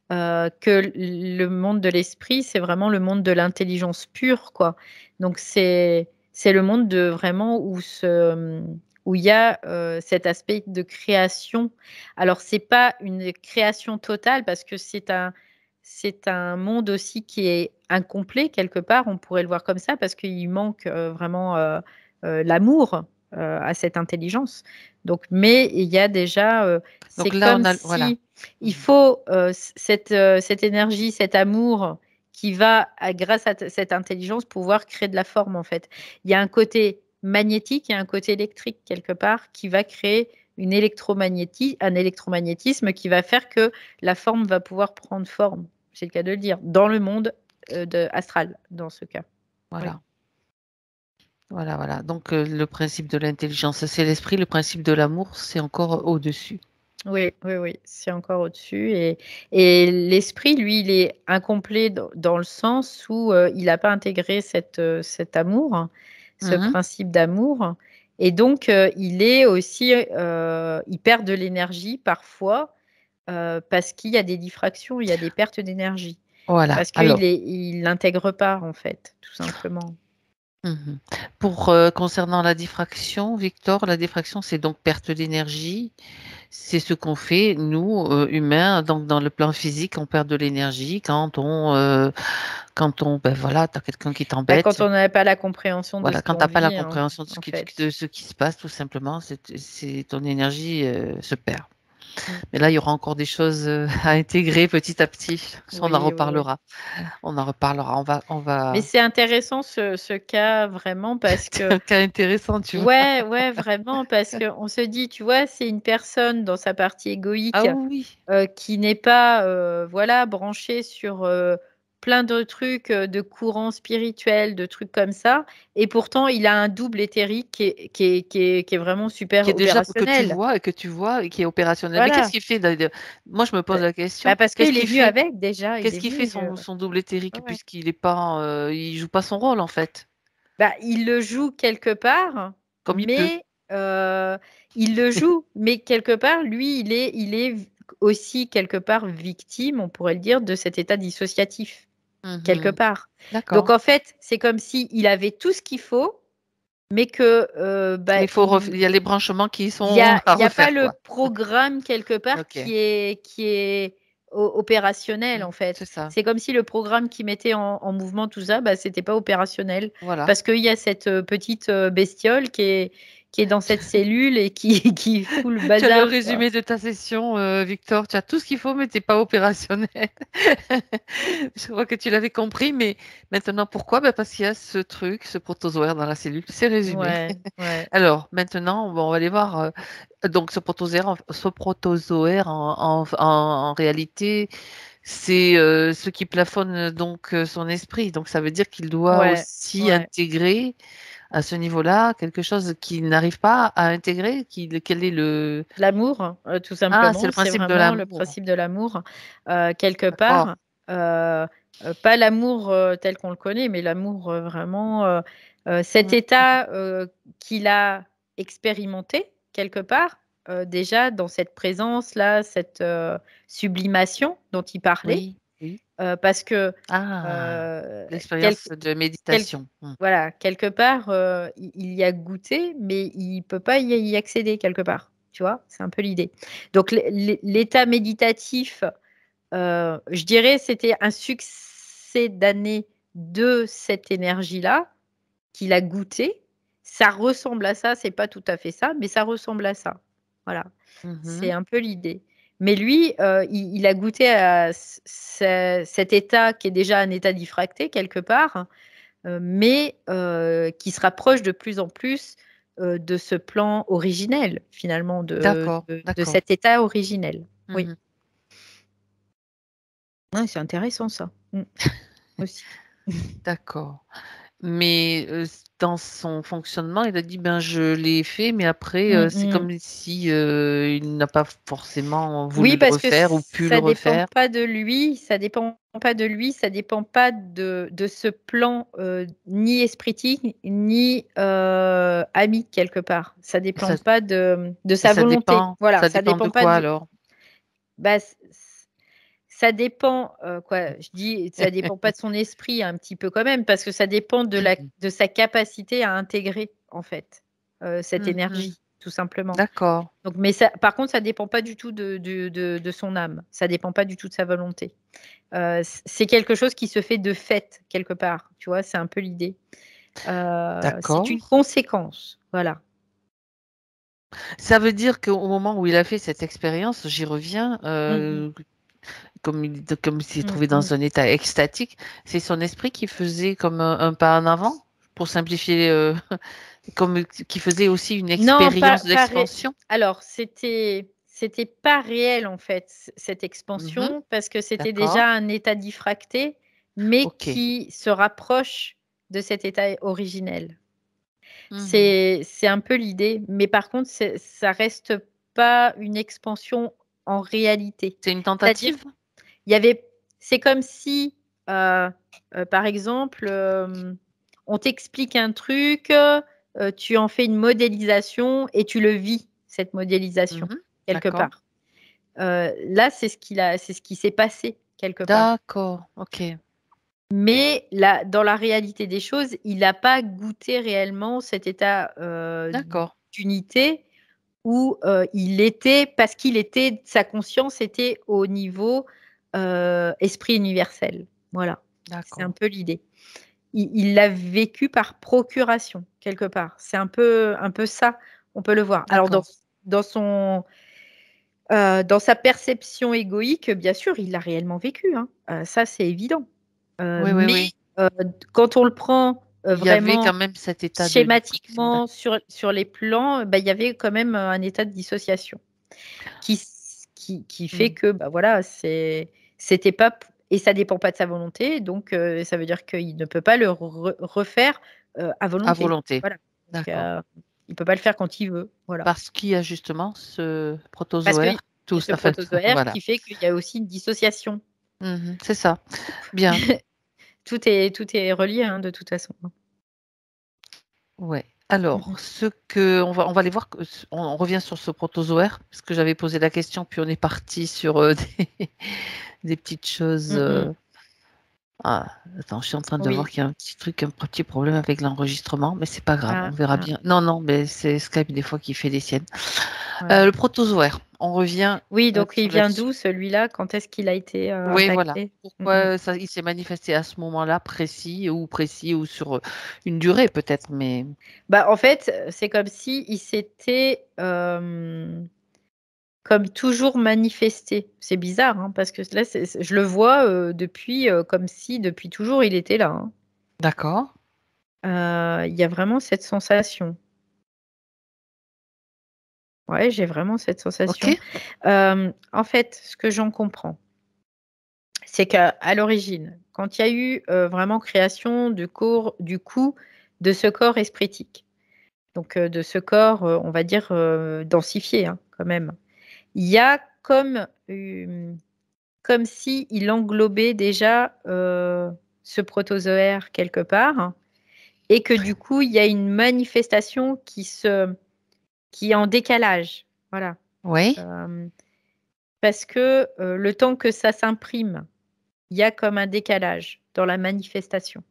Que le monde de l'esprit, c'est vraiment le monde de l'intelligence pure, quoi. Donc c'est le monde de vraiment où il y a cet aspect de création. Alors c'est pas une création totale parce que c'est un monde aussi qui est incomplet quelque part, on pourrait le voir comme ça parce qu'il manque vraiment l'amour à cette intelligence. Donc mais il y a déjà c'est Donc là, comme on a, voilà. si il faut cette énergie, cet amour qui va, grâce à cette intelligence, pouvoir créer de la forme, en fait. Il y a un côté magnétique et un côté électrique, quelque part, qui va créer un électromagnétisme qui va faire que la forme va pouvoir prendre forme, c'est le cas de le dire, dans le monde astral, dans ce cas. Voilà. Oui. Voilà, voilà. Donc le principe de l'intelligence, c'est l'esprit. Le principe de l'amour, c'est encore au-dessus. Oui, oui, oui, c'est encore au-dessus. Et l'esprit, lui, il est incomplet dans le sens où il n'a pas intégré cet amour, hein, ce Mhm. principe d'amour. Et donc, il est aussi, il perd de l'énergie parfois parce qu'il y a des diffractions, il y a des pertes d'énergie. Voilà. Parce qu'il Alors, il l'intègre pas, en fait, tout simplement. mhm. Pour concernant la diffraction, Victor, la diffraction, c'est donc perte d'énergie. C'est ce qu'on fait, nous, humains, donc dans le plan physique, on perd de l'énergie ben voilà, t'as quelqu'un qui Quand t'embête. on n'a pas la compréhension de Voilà, ce quand qu'on t'as pas la vit, hein, compréhension en fait. de ce qui se passe, tout simplement, ton énergie se perd. Mais là, il y aura encore des choses à intégrer petit à petit. On en Oui, oui, oui. reparlera. On en reparlera. On Mais va. c'est intéressant ce cas vraiment parce C'est que un cas intéressant, tu vois. ouais, vraiment parce qu'on se dit, tu vois, c'est une personne dans sa partie égoïque Ah oui. qui n'est pas voilà, branchée sur plein de trucs de courants spirituels, de trucs comme ça. Et pourtant, il a un double éthérique qui est vraiment super Qui est déjà que tu opérationnel. vois et qui est opérationnel. Mais qu'est-ce Voilà. qu'il fait moi, je me pose la question. Parce Qu'est-ce qu'il est qu'il venu fait avec déjà. Il Qu'est-ce est qu'il fait venu. son double éthérique Ouais. puisqu'il est pas, il joue pas son rôle en fait, Il le joue quelque part, comme il peut. mais il le joue, mais quelque part, lui, il est aussi quelque part victime, on pourrait le dire, de cet état dissociatif, quelque Mhm. part. Donc D'accord. en fait, c'est comme si il avait tout ce qu'il faut, mais que Mais il y a les branchements qui il y sont a, à il y a pas refaire, le quoi. programme quelque part Ok, qui est opérationnel en c'est fait. ça. C'est comme si le programme qui mettait en mouvement tout ça, c'était pas opérationnel Voilà. parce qu'il y a cette petite bestiole qui est dans cette cellule et qui, qui fout le Tu as le bazar, quoi. résumé de ta session, Victor. Tu as tout ce qu'il faut, mais tu n'es pas opérationnel. Je crois que tu l'avais compris, mais maintenant, pourquoi? Parce qu'il y a ce truc, ce protozoaire dans la cellule. C'est résumé. Ouais, ouais. Alors, maintenant, on va aller voir. Donc, ce protozoaire en réalité, c'est ce qui plafonne donc son esprit. Donc, ça veut dire qu'il doit Ouais, aussi ouais. intégrer à ce niveau-là quelque chose qu'il n'arrive pas à intégrer. Quel est le... L'amour, tout Ah, c'est simplement, le c'est principe de vraiment le l'amour. principe de l'amour, quelque D'accord. part. euh, Pas l'amour tel qu'on le connaît, mais l'amour vraiment, cet Mhm. état qu'il a expérimenté quelque part, déjà dans cette présence-là, cette sublimation dont il parlait, Oui, oui. parce que Ah, euh, quel- l'expérience de quel- méditation. Hmm. voilà, quelque part, il y a goûté, mais il peut pas y accéder quelque part. Tu vois, c'est un peu l'idée. Donc, l'état méditatif, je dirais, c'était un succès d'année de cette énergie-là qu'il a goûté. Ça ressemble à ça, c'est pas tout à fait ça, mais ça ressemble à ça. Voilà, c'est Mhm. un peu l'idée. Mais lui, il a goûté à cet état qui est déjà un état diffracté quelque part, mais qui se rapproche de plus en plus de ce plan originel, finalement, D'accord, de d'accord. cet état originel. Oui, Mhm. ouais, c'est intéressant ça. Aussi. D'accord. Mais dans son fonctionnement, il a dit, ben, je l'ai fait, mais après, Mm, c'est mm. comme si il n'a pas forcément voulu Oui, le parce que refaire ou pu le ça dépend refaire. pas de lui, ça dépend pas de lui, ça dépend pas de ce plan ni espritique ni amique quelque part. Ça dépend Ça, pas de sa volonté. Voilà, ça ça dépend de dépend pas quoi du. alors? Bah, ça dépend quoi. Je dis, ça dépend pas de son esprit un petit peu quand même, parce que ça dépend de sa capacité à intégrer en fait cette Mhm. énergie, tout simplement. D'accord. Donc, mais ça, par contre, ça dépend pas du tout de son âme. Ça dépend pas du tout de sa volonté. C'est quelque chose qui se fait de fait, quelque part. Tu vois, c'est un peu l'idée. C'est D'accord. une conséquence. Voilà. Ça veut dire qu'au moment où il a fait cette expérience, j'y reviens, Mm, comme il s'est mm, trouvé mm. dans un état extatique, c'est son esprit qui faisait comme un pas en avant, pour simplifier, comme qui faisait aussi une Non, expérience d'expansion. alors, c'était pas réel, en fait, cette Mhm. expansion, parce que c'était D'accord. déjà un état diffracté, mais Ok. qui se rapproche de cet état originel. Mhm. C'est un peu l'idée, mais par contre, ça reste pas une expansion en réalité. C'est une C'est-à-dire, tentative? il y avait, c'est comme si, par exemple, on t'explique un truc, tu en fais une modélisation et tu le vis, cette modélisation, Mhm. quelque D'accord. part. Là, c'est ce qui s'est passé, quelque part. D'accord. Ok. Mais là, dans la réalité des choses, il n'a pas goûté réellement cet état D'accord. d'unité où il était, parce qu'il était, sa conscience était au niveau esprit universel. Voilà, c'est un D'accord. peu l'idée. Il l'a vécu par procuration, quelque part. C'est un peu ça, on peut le voir. Alors, D'accord. dans son Dans sa perception égoïque, bien sûr, il l'a réellement vécu, hein. Ça, c'est évident. Oui, Mais quand on le prend il y avait vraiment quand même cet état de distraction. schématiquement sur les plans, il y avait quand même un état de dissociation qui fait que voilà, c'était pas et ça dépend pas de sa volonté, donc ça veut dire qu'il ne peut pas le refaire à volonté. À volonté. Voilà. Donc, D'accord. il peut pas le faire quand il veut. Voilà. Parce qu'il y a justement ce Parce protozoaire, qu'il y a ce protozoaire voilà. qui fait qu'il y a aussi une dissociation. C'est ça. Bien. Tout est relié, hein, de toute façon. Ouais. Alors, on va aller voir, on revient sur ce protozoaire, parce que j'avais posé la question, puis on est parti sur des petites choses. Attends, je suis en train de Oui. voir qu'il y a un petit problème avec l'enregistrement, mais c'est pas grave, on verra Ah. bien. Non, mais c'est Skype des fois qui fait les siennes. Ouais. Le protozoaire, on revient. Oui, donc il vient là-dessus. d'où celui-là? Quand est-ce qu'il a été Oui, impacté? voilà. Pourquoi il s'est manifesté à ce moment-là précis ou sur une durée peut-être, mais En fait, c'est comme si il s'était comme toujours manifesté. C'est bizarre, hein, parce que là, je le vois depuis comme si depuis toujours il était là, hein. d'accord. Il y a vraiment cette sensation. Ouais, j'ai vraiment cette sensation. Ok. En fait, ce que j'en comprends, c'est qu'à l'origine, quand il y a eu vraiment création du coup de ce corps espritique, donc de ce corps, on va dire densifié, hein, quand même. Il y a comme si il englobait déjà ce protozoaire quelque part, et que du coup il y a une manifestation qui est en décalage, voilà. Oui. Parce que le temps que ça s'imprime, il y a comme un décalage dans la manifestation.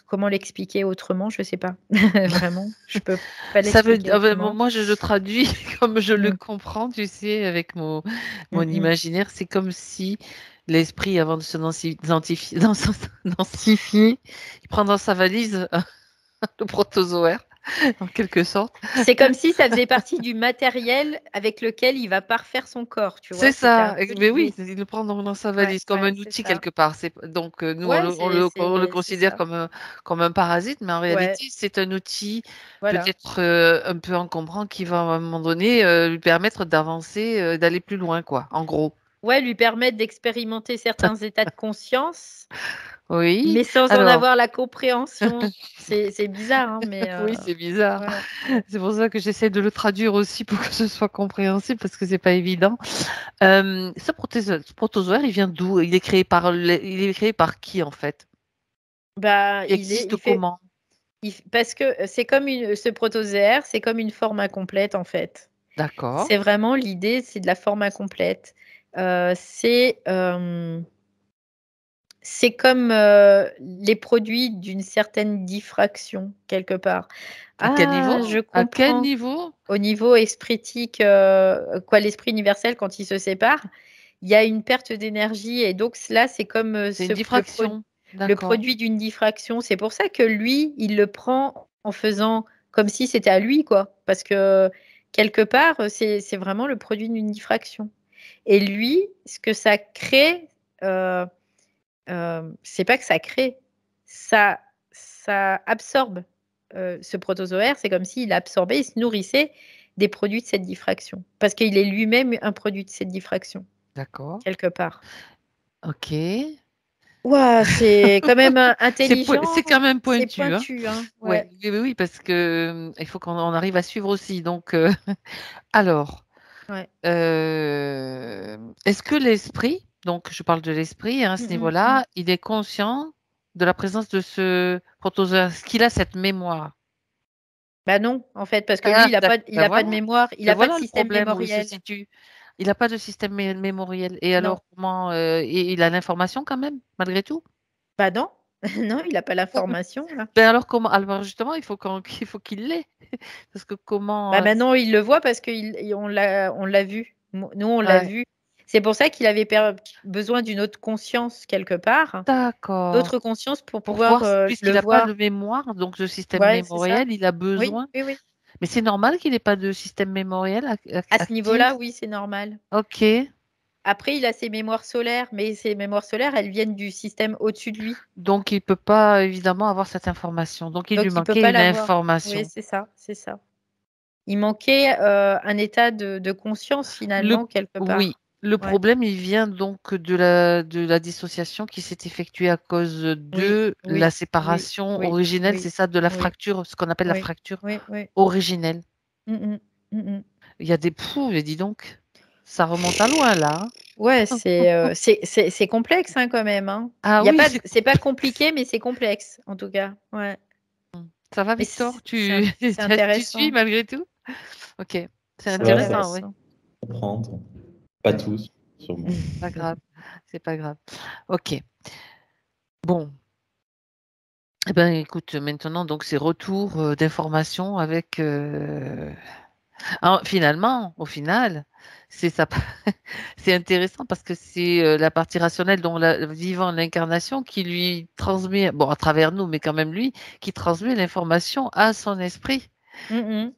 Comment l'expliquer autrement? Je sais pas. Vraiment, je peux pas Ça veut l'expliquer autrement. moi je le traduis comme je le Mmh. comprends, tu sais, avec mon Mmh. imaginaire. C'est comme si l'esprit, avant de se densifier, il prend dans sa valise le protozoaire, en quelque sorte. C'est comme si ça faisait partie du matériel avec lequel il va parfaire son corps, tu vois? C'est C'était ça, un peu mais oui, l'idée. il le prend dans sa Ouais, valise comme ouais, un c'est outil ça. quelque part. Donc nous Ouais, on le c'est considère ça. comme un parasite, mais en Ouais, réalité c'est un outil voilà. peut-être un peu encombrant qui va à un moment donné lui permettre d'avancer, d'aller plus loin, quoi. En gros. Ouais, lui permettre d'expérimenter certains états de conscience, Oui. mais sans en Alors, avoir la compréhension. C'est bizarre, hein, mais oui, c'est bizarre. voilà. C'est pour ça que j'essaie de le traduire aussi pour que ce soit compréhensible parce que c'est pas évident. Ce protozoaire, il vient d'où? Il est créé par qui en fait? Il existe comment? Parce que c'est comme ce protozoaire, c'est comme une forme incomplète en fait. D'accord. C'est vraiment l'idée, c'est de la forme incomplète. C'est comme les produits d'une certaine diffraction quelque part. À quel niveau? Je À quel comprends. niveau? Au niveau espritique, l'esprit universel quand il se sépare, il y a une perte d'énergie et donc là, c'est comme C'est une diffraction. le D'accord. produit d'une diffraction. C'est pour ça que lui, il le prend en faisant comme si c'était à lui, quoi. Parce que quelque part, c'est vraiment le produit d'une diffraction. Et lui, ce que ça crée, c'est pas que ça crée, ça absorbe, ce protozoaire. C'est comme s'il absorbait, il se nourrissait des produits de cette diffraction. Parce qu'il est lui-même un produit de cette diffraction, D'accord. quelque part. Ok. Ouah, c'est quand même intelligent, C'est quand même c'est pointu, hein. pointu, hein, Ouais. ouais. Oui, parce que il faut qu'on arrive à suivre aussi. Donc, alors, Ouais. est-ce que l'esprit, donc je parle de l'esprit hein, à ce niveau-là, il est conscient de la présence de ce protozoaire? Est-ce qu'il a cette mémoire? Bah non, en fait, parce que lui, Ah, il a pas de mémoire, il ben a pas de voilà le système problème où il se mémoriel. situe. Il n'a pas de système mémoriel. Et Non. alors, comment il a l'information quand même, malgré tout? Bah non, non, il a pas l'information, là. Ben alors comment? Alors justement, il faut qu'il l'ait. Parce que comment Bah maintenant, il le voit parce qu'on l'a vu. Nous, on l'a ouais, vu. C'est pour ça qu'il avait besoin d'une autre conscience quelque part, d'accord. d'autres consciences pour Pour pouvoir voir, le puisqu'il n'a pas voir. de mémoire, donc le système Ouais, c'est ça. mémoriel, il a Oui, besoin oui, oui. Mais c'est normal qu'il n'ait pas de système mémoriel À ce actif? niveau-là, oui, c'est normal. Ok. Après, il a ses mémoires solaires, mais ces mémoires solaires, elles viennent du système au-dessus de lui. Donc, il ne peut pas évidemment avoir cette information. Donc, il lui Donc, il ne peut manquait pas une l'avoir. Oui, information. c'est ça, c'est ça. Il manquait un état de conscience, Le, finalement, quelque oui, part. le Ouais. problème, il vient donc de la dissociation qui s'est effectuée à cause Oui, de la oui, oui, séparation oui, originelle, c'est oui, ça, de la oui, fracture, ce qu'on appelle la oui, fracture oui, oui. originelle. Mm, mm, mm, mm. Il y a des poux, et dis donc, ça remonte à loin là, Ouais, hein. c'est complexe hein, quand même. Hein. Ah Y a oui, pas, c'est c'est pas complexe. compliqué, mais c'est complexe, en tout cas. Ouais. Ça va, Mais Victor? c'est Tu suis intéressant. malgré tout? Ok, c'est C'est Ouais, ça va intéressant, oui. intéressant. comprendre. Pas tous, sûrement. Pas grave, c'est pas grave. Ok, bon. Eh ben, écoute, maintenant, donc, c'est retour d'informations avec. Finalement, au final, c'est ça. C'est intéressant parce que c'est la partie rationnelle dont vivant l'incarnation qui lui transmet, bon, à travers nous, mais quand même lui, qui transmet l'information à son esprit Mm, mm.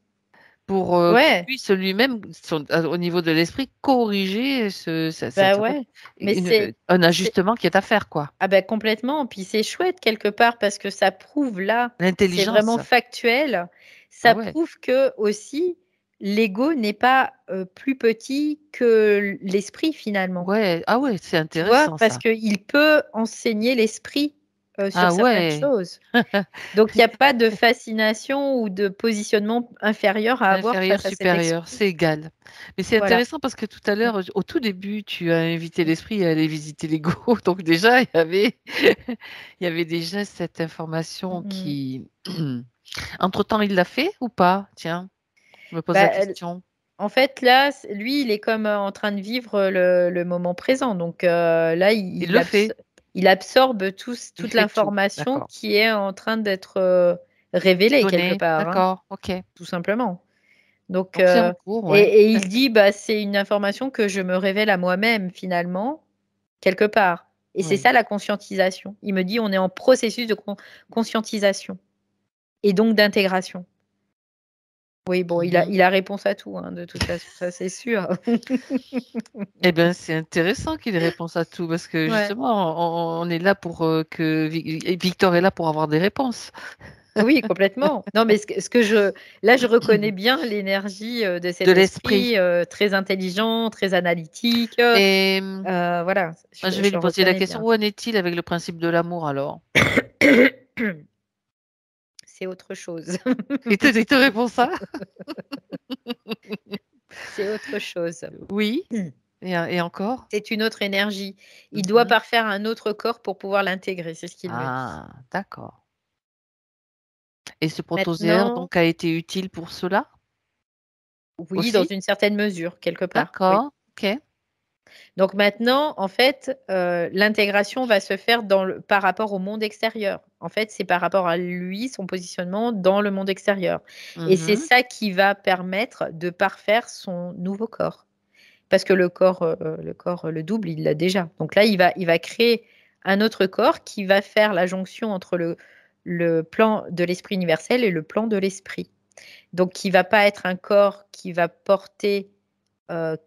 pour qu'il Ouais, puisse lui-même, au niveau de l'esprit, corriger bah ouais. Mais un c'est, ajustement qui est à faire, quoi. ah bah complètement. Puis c'est chouette quelque part parce que ça prouve là, c'est vraiment L'intelligence. factuel. Ah Ça ouais, prouve que aussi l'ego n'est pas plus petit que l'esprit finalement. ouais, ah ouais, c'est Tu vois? intéressant Parce ça. qu'il peut enseigner l'esprit sur Ah certaines ouais, choses. Donc il y a pas de fascination ou de positionnement inférieur à avoir inférieur, face à cet supérieur, esprit. c'est égal. Mais c'est Voilà. intéressant parce que tout à Mmh, l'heure, au tout début, tu as invité mmh. l'esprit à aller visiter l'ego. Donc déjà, il y avait déjà cette Mmh information mh. qui... Entre-temps, il l'a fait ou pas? Tiens, je me pose Bah, la question. en fait, là, lui, il est comme, en train de vivre le moment présent. Donc, là, Il le fait, il absorbe il toute fait tout. l'information D'accord. qui est en train d'être, révélée quelque Donné, part, hein, d'accord, ok. tout simplement. Donc, Donc c'est en cours, et ouais. il se dit: «Bah, c'est une information que je me révèle à moi-même finalement, quelque part» et c'est Oui. ça la conscientisation. Il me dit: «On est en processus de conscientisation et donc d'intégration». Oui, bon, Mhm. il a réponse à tout, hein, de toute façon, ça c'est sûr. Eh bien, c'est intéressant qu'il ait réponse à tout parce que Ouais. justement, on est là pour et Victor est là pour avoir des réponses. Oui, complètement. Non, mais ce que je là, je reconnais bien l'énergie, de De cet l'esprit. esprit, très intelligent, très analytique, Et voilà, je vais je lui le poser la reconnais question, bien. où en est-il avec le principe de l'amour alors? C'est autre chose. Il te répond ça? C'est autre chose. Oui. Et encore? C'est une autre énergie. Il doit Mhm. parfaire un autre corps pour pouvoir l'intégrer, c'est ce qu'il me dit. Ah, d'accord. Et ce protozoaire Maintenant donc a été utile pour cela oui, dans aussi? une certaine mesure, quelque part, oui. D'accord, ok. Donc maintenant, en fait, l'intégration va se faire par rapport au monde extérieur. En fait, c'est par rapport à lui, son positionnement dans le monde extérieur et c'est Mhm. ça qui va permettre de parfaire son nouveau corps. Parce que le double, il l'a déjà. Donc là, il va créer un autre corps qui va faire la jonction entre le plan de l'esprit universel et le plan de l'esprit. Donc qui va pas être un corps qui va porter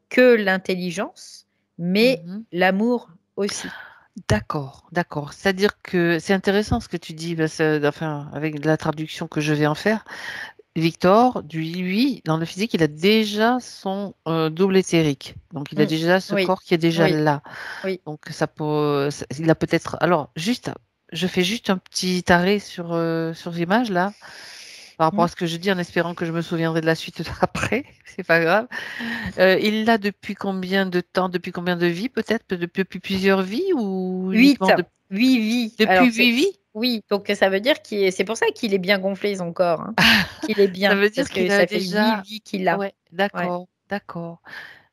que l'intelligence, mais Mhm. l'amour aussi. D'accord, d'accord. C'est-à-dire que c'est intéressant ce que tu dis, parce enfin, avec la traduction que je vais en faire. Victor, lui, dans le physique, il a déjà son double éthérique. Donc, il a Mmh. déjà ce Oui, corps qui est déjà oui, là. oui. Donc, il a peut-être. Alors, juste, je fais juste un petit arrêt sur l'image là, par rapport Mmh. à ce que je dis, en espérant que je me souviendrai de la suite après. C'est pas grave. Il l'a depuis combien de temps, depuis combien de vies, peut-être, depuis plusieurs vies ou 8, uniquement 8 vies. depuis Alors 8 vies? oui, donc ça veut dire c'est pour ça qu'il est bien gonflé son corps, hein. Qu'il est Ça bien, veut dire parce que qu'il a ça fait 8 déjà. vies qu'il a. Ouais, Ouais. d'accord, d'accord.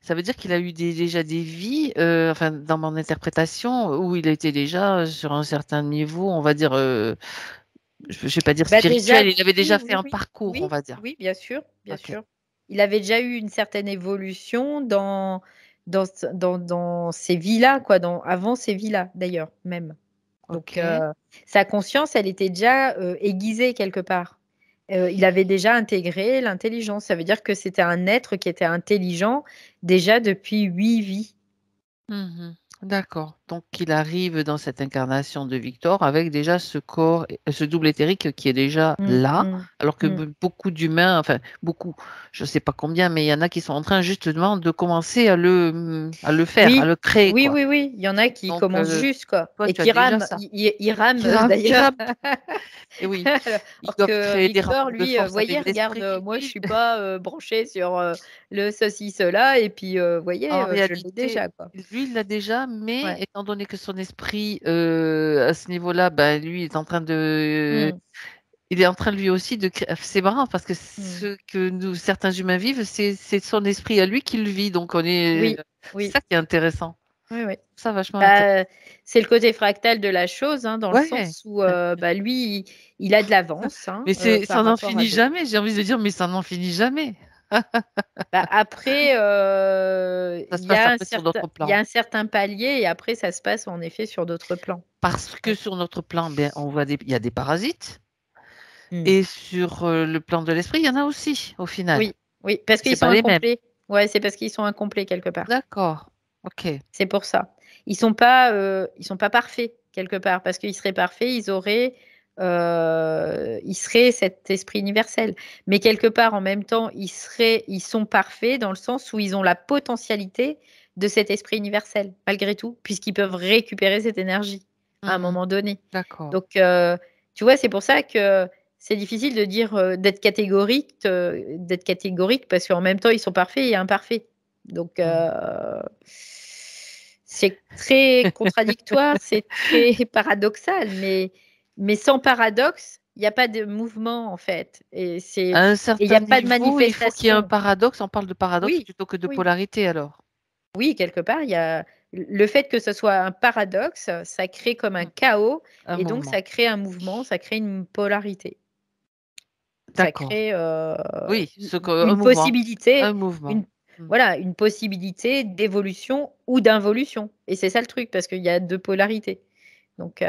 Ça veut dire qu'il a eu déjà des vies, enfin, dans mon interprétation, où il était déjà sur un certain niveau, on va dire, je ne vais pas dire Bah, déjà spirituel, il avait oui, déjà fait oui, un oui. parcours, on Oui, va dire. oui, bien sûr, bien Ok, sûr. Il avait déjà eu une certaine évolution dans ces vies-là, quoi, avant ces vies-là, d'ailleurs, même. Donc ok, sa conscience, elle était déjà, aiguisée quelque part. il avait déjà intégré l'intelligence. Ça veut dire que c'était un être qui était intelligent déjà depuis 8 vies. Mhm. D'accord. Donc, il arrive dans cette incarnation de Victor avec déjà ce corps, ce double éthérique qui est déjà Mm, là, mm, alors que mm. beaucoup d'humains, enfin beaucoup, je ne sais pas combien, mais il y en a qui sont en train justement de commencer à le faire, à Oui, le créer, oui, quoi. oui, oui. Il y en a qui Donc, commencent juste, quoi. toi, Et tu as qui déjà rament. ça. Ils rament Qui rame, qui d'ailleurs. rame. Et oui, ils Alors doivent que créer des Victor, rapports de lui, force voyez, avec regarde, l'esprit. moi, je Oui. suis pas branché sur le ceci, cela. Et puis, voyez, En je l'ai réalité, déjà, quoi. lui, il l'a déjà, mais Ouais. étant donné que son esprit, à ce niveau-là, ben, lui, est en train de, Mm, il est en train lui aussi de créer. C'est marrant parce que mm. ce que nous, certains humains vivent, c'est son esprit à lui qui le vit. Donc, on est, Oui, c'est oui, ça qui est intéressant. oui, oui. Ça, vachement intéressant. Bah, c'est le côté fractal de la chose, hein, dans le Ouais. sens où bah, lui, il a de l'avance, hein, Mais par ça n'en rapport à finit d'autres. jamais. J'ai envie de dire, mais ça n'en finit jamais. Bah, après, Ça se passe après sur d'autres il y a plans. un certain palier et après, ça se passe en effet sur d'autres plans. Parce que Ouais. sur notre plan, ben, on voit il y a des parasites. Mm. Et sur le plan de l'esprit, il y en a aussi, au final. Oui, oui, parce C'est qu'ils sont pas les mêmes. incomplets. Ouais, c'est parce qu'ils sont incomplets quelque part. D'accord. Ok. C'est pour ça. Ils sont pas parfaits quelque part, parce qu'ils seraient parfaits, ils seraient cet esprit universel. Mais quelque part, en même temps, ils sont parfaits dans le sens où ils ont la potentialité de cet esprit universel, malgré tout, puisqu'ils peuvent récupérer cette énergie à un Mhm. moment donné. D'accord. Donc, tu vois, c'est pour ça que c'est difficile de dire d'être catégorique, parce qu'en même temps, ils sont parfaits et imparfaits. Donc, c'est très contradictoire, c'est très paradoxal, mais sans paradoxe, il n'y a pas de mouvement en fait. À un Et il n'y certain a pas de niveau, il faut qu'il y ait un manifestation. paradoxe. On parle de paradoxe Oui, plutôt que de oui, polarité, alors. oui, quelque part, il y a le fait que ce soit un paradoxe, ça crée comme un Mm. chaos, Un et donc mouvement. ça crée un mouvement, ça crée une polarité. Ça D'accord. crée Oui, un une mouvement. possibilité, Un mouvement. une, Mm. voilà, une possibilité d'évolution ou d'involution. Et c'est ça le truc, parce qu'il y a deux polarités. Donc,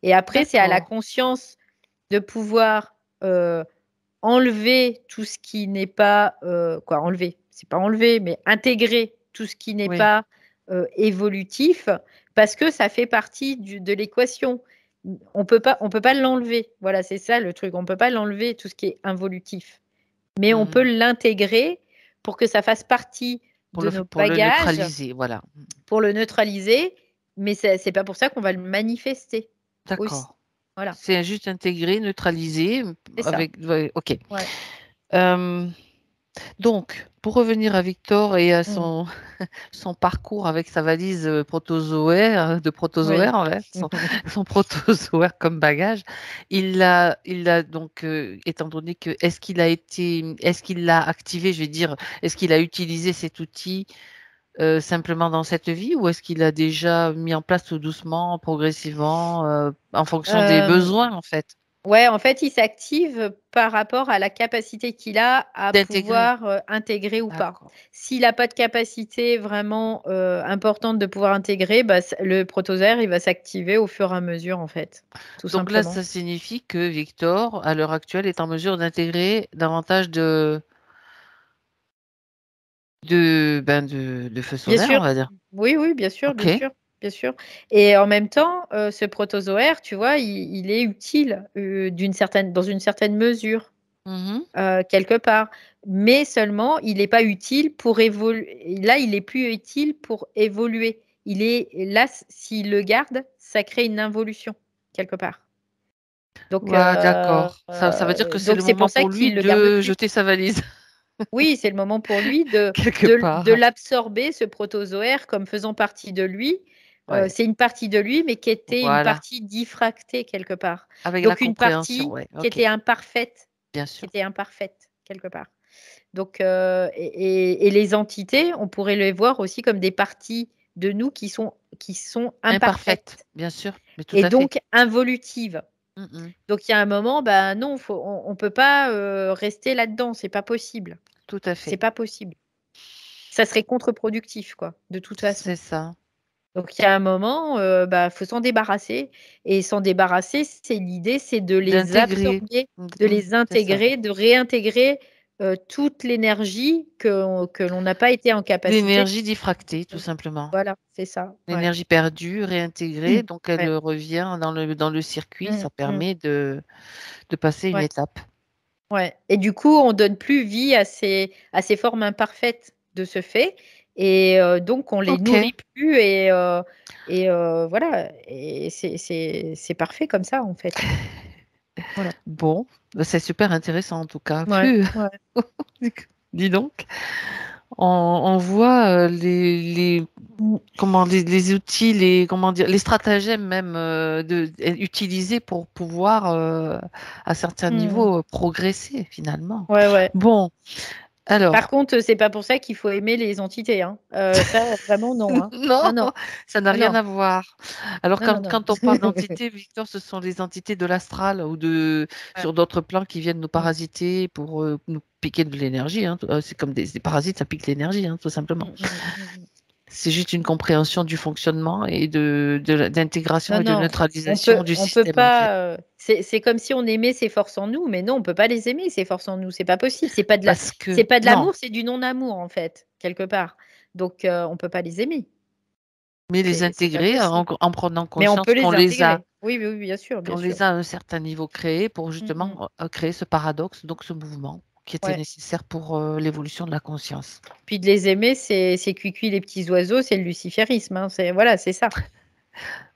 et après, c'est à la D'accord. conscience de pouvoir enlever tout ce qui n'est pas, quoi, enlever, c'est pas enlever, mais intégrer tout ce qui n'est Oui. pas évolutif, parce que ça fait partie de l'équation. On peut pas l'enlever. Voilà, c'est ça le truc. On peut pas l'enlever, tout ce qui est involutif. Mais on peut Mhm. l'intégrer pour que ça fasse partie de nos Pour le bagages, neutraliser, voilà. pour le neutraliser, mais c'est pas pour ça qu'on va le manifester aussi. D'accord. Voilà, C'est juste intégré, neutralisé, c'est ça. avec. Ouais, ok. Ouais. Euh, donc, pour revenir à Victor et à Mm. son parcours avec sa valise protozoaire, de Oui. protozoaire, en fait, son protozoaire comme bagage, il a donc, étant donné que, est-ce qu'il l'a activé, je vais dire, est-ce qu'il a utilisé cet outil simplement dans cette vie ou est-ce qu'il a déjà mis en place tout doucement, progressivement, en fonction des Euh, besoins, en fait, ouais, en fait, il s'active par rapport à la capacité qu'il a à d'intégrer? pouvoir intégrer ou pas. D'accord. S'il n'a pas de capacité vraiment importante de pouvoir intégrer, bah, le protozoaire, il va s'activer au fur et à mesure, en fait, tout Donc là, simplement. ça signifie que Victor, à l'heure actuelle, est en mesure d'intégrer davantage de feu Bien solaire, sûr, on va dire. oui, oui, bien sûr, bien OK. sûr, bien sûr. Et en même temps, ce protozoaire, tu vois, il est utile dans une certaine mesure. Mhm. Quelque part. Mais seulement, il n'est pas utile pour évoluer. Là, il est plus utile pour évoluer. Il est là, s'il le garde, ça crée une involution quelque part. Donc, Ouais, d'accord. Ça veut dire que c'est le c'est moment pour ça pour lui qu'il le garde de plus. jeter sa valise, Oui, c'est le moment pour lui quelque de part. l'absorber, ce protozoaire, comme faisant partie de lui. Ouais, C'est une partie de lui, mais qui était une voilà. partie diffractée quelque part. Avec la Donc, une compréhension, partie ouais. qui OK, était imparfaite, bien sûr. quelque part. Donc, et les entités, on pourrait les voir aussi comme des parties de nous qui sont Imparfaite, imparfaites bien sûr, mais tout et à fait. donc involutives. Mhm. Donc, il y a un moment, bah non, on peut pas rester là-dedans, c'est pas possible. Tout à C'est fait. pas possible. Ça serait contre-productif, quoi, de toute façon. C'est ça. Donc, il y a un moment, faut s'en débarrasser. Et s'en débarrasser, l'idée, c'est de les D'intégrer. absorber, de les C'est ça. intégrer, de réintégrer toute l'énergie que l'on n'a pas été en capacité. L'énergie diffractée, tout simplement. Voilà, c'est ça. Ouais. L'énergie perdue, réintégrée, donc elle Ouais. revient dans le circuit. Ça Mm. permet de passer une Ouais. étape. Ouais. Et du coup, on donne plus vie à ces formes imparfaites de ce fait. Et donc, on les Ok. nourrit plus. Et voilà. Et c'est parfait comme ça, en fait. Voilà. Bon, c'est super intéressant en tout cas. Ouais, Plus, ouais. dis donc, on voit les outils, les stratagèmes même utilisés pour pouvoir à certains Mm. niveaux progresser finalement. Ouais, ouais. Bon, Par alors, contre, c'est pas pour ça qu'il faut aimer les entités. Hein. Ça, vraiment, non. Hein. non, Non. ça n'a Non, rien non. à voir. Alors Non. quand on parle d'entités, Victor, ce sont les entités de l'astral ou Ouais. sur d'autres plans qui viennent nous parasiter pour nous piquer de l'énergie. Hein. C'est comme des parasites, ça pique l'énergie, hein, tout simplement. C'est juste une compréhension du fonctionnement et d'intégration et de Non. neutralisation du On peut système, en fait. pas. C'est comme si on aimait ces forces en nous, mais non, on peut pas les aimer ces forces en nous. C'est pas possible. C'est pas de Parce que, non, l'amour, c'est du non-amour en fait, quelque part. Donc, on peut pas les aimer. mais les C'est pas intégrer possible. en prenant Mais on conscience peut les qu'on les a, intégrer. Oui, bien sûr, bien qu'on sûr. les a à un certain niveau créés pour Mm. justement créer ce paradoxe, donc ce mouvement qui était Ouais. nécessaire pour l'évolution de la conscience. Puis de les aimer, c'est cuicui les petits oiseaux, c'est le luciférisme. Hein. Voilà, c'est ça.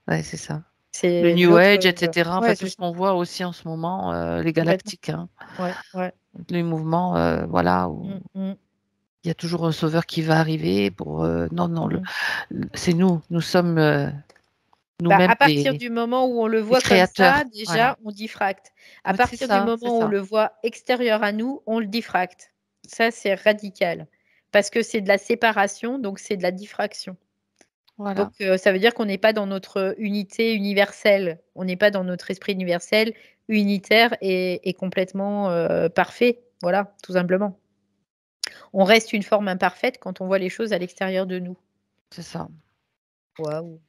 Ouais, c'est ça. Le C'est New l'autre. Age, etc. Enfin, Ouais, tout c'est ce ça. qu'on voit aussi en ce moment, les Complètement. galactiques, hein, Ouais. les mouvements, voilà, où Mm. il y a toujours un sauveur qui va arriver pour. Non, Mm. c'est nous. Nous sommes nous-mêmes À partir du moment où on le les voit comme ça, créateurs. Voilà. déjà, on diffracte. À Mais c'est partir du ça, c'est moment où on ça. le voit extérieur à nous, on le diffracte. Ça, c'est radical. Parce que c'est de la séparation, donc c'est de la diffraction. Donc, Voilà. ça veut dire qu'on n'est pas dans notre unité universelle. On n'est pas dans notre esprit universel, unitaire et complètement parfait. Voilà, tout simplement. On reste une forme imparfaite quand on voit les choses à l'extérieur de nous. C'est ça. Waouh.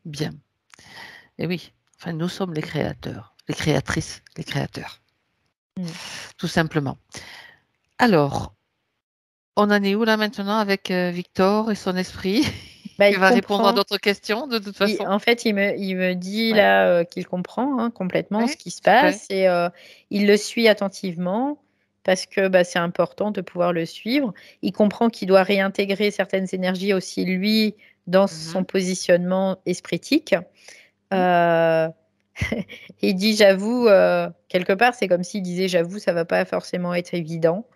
Bien. Et oui. Enfin, nous sommes les créateurs, les créatrices, les créateurs. Tout simplement. Alors, on en est où là maintenant avec Victor et son esprit? Il Il va répondre à comprend. d'autres questions de toute façon. En fait, il me dit Ouais. là qu'il comprend complètement ce Ouais, qui se super. passe et il le suit attentivement parce que c'est important de pouvoir le suivre. Il comprend qu'il doit réintégrer certaines énergies aussi, lui, dans son positionnement espritique. Il dit, j'avoue, quelque part, c'est comme s'il disait, j'avoue, ça va pas forcément être évident.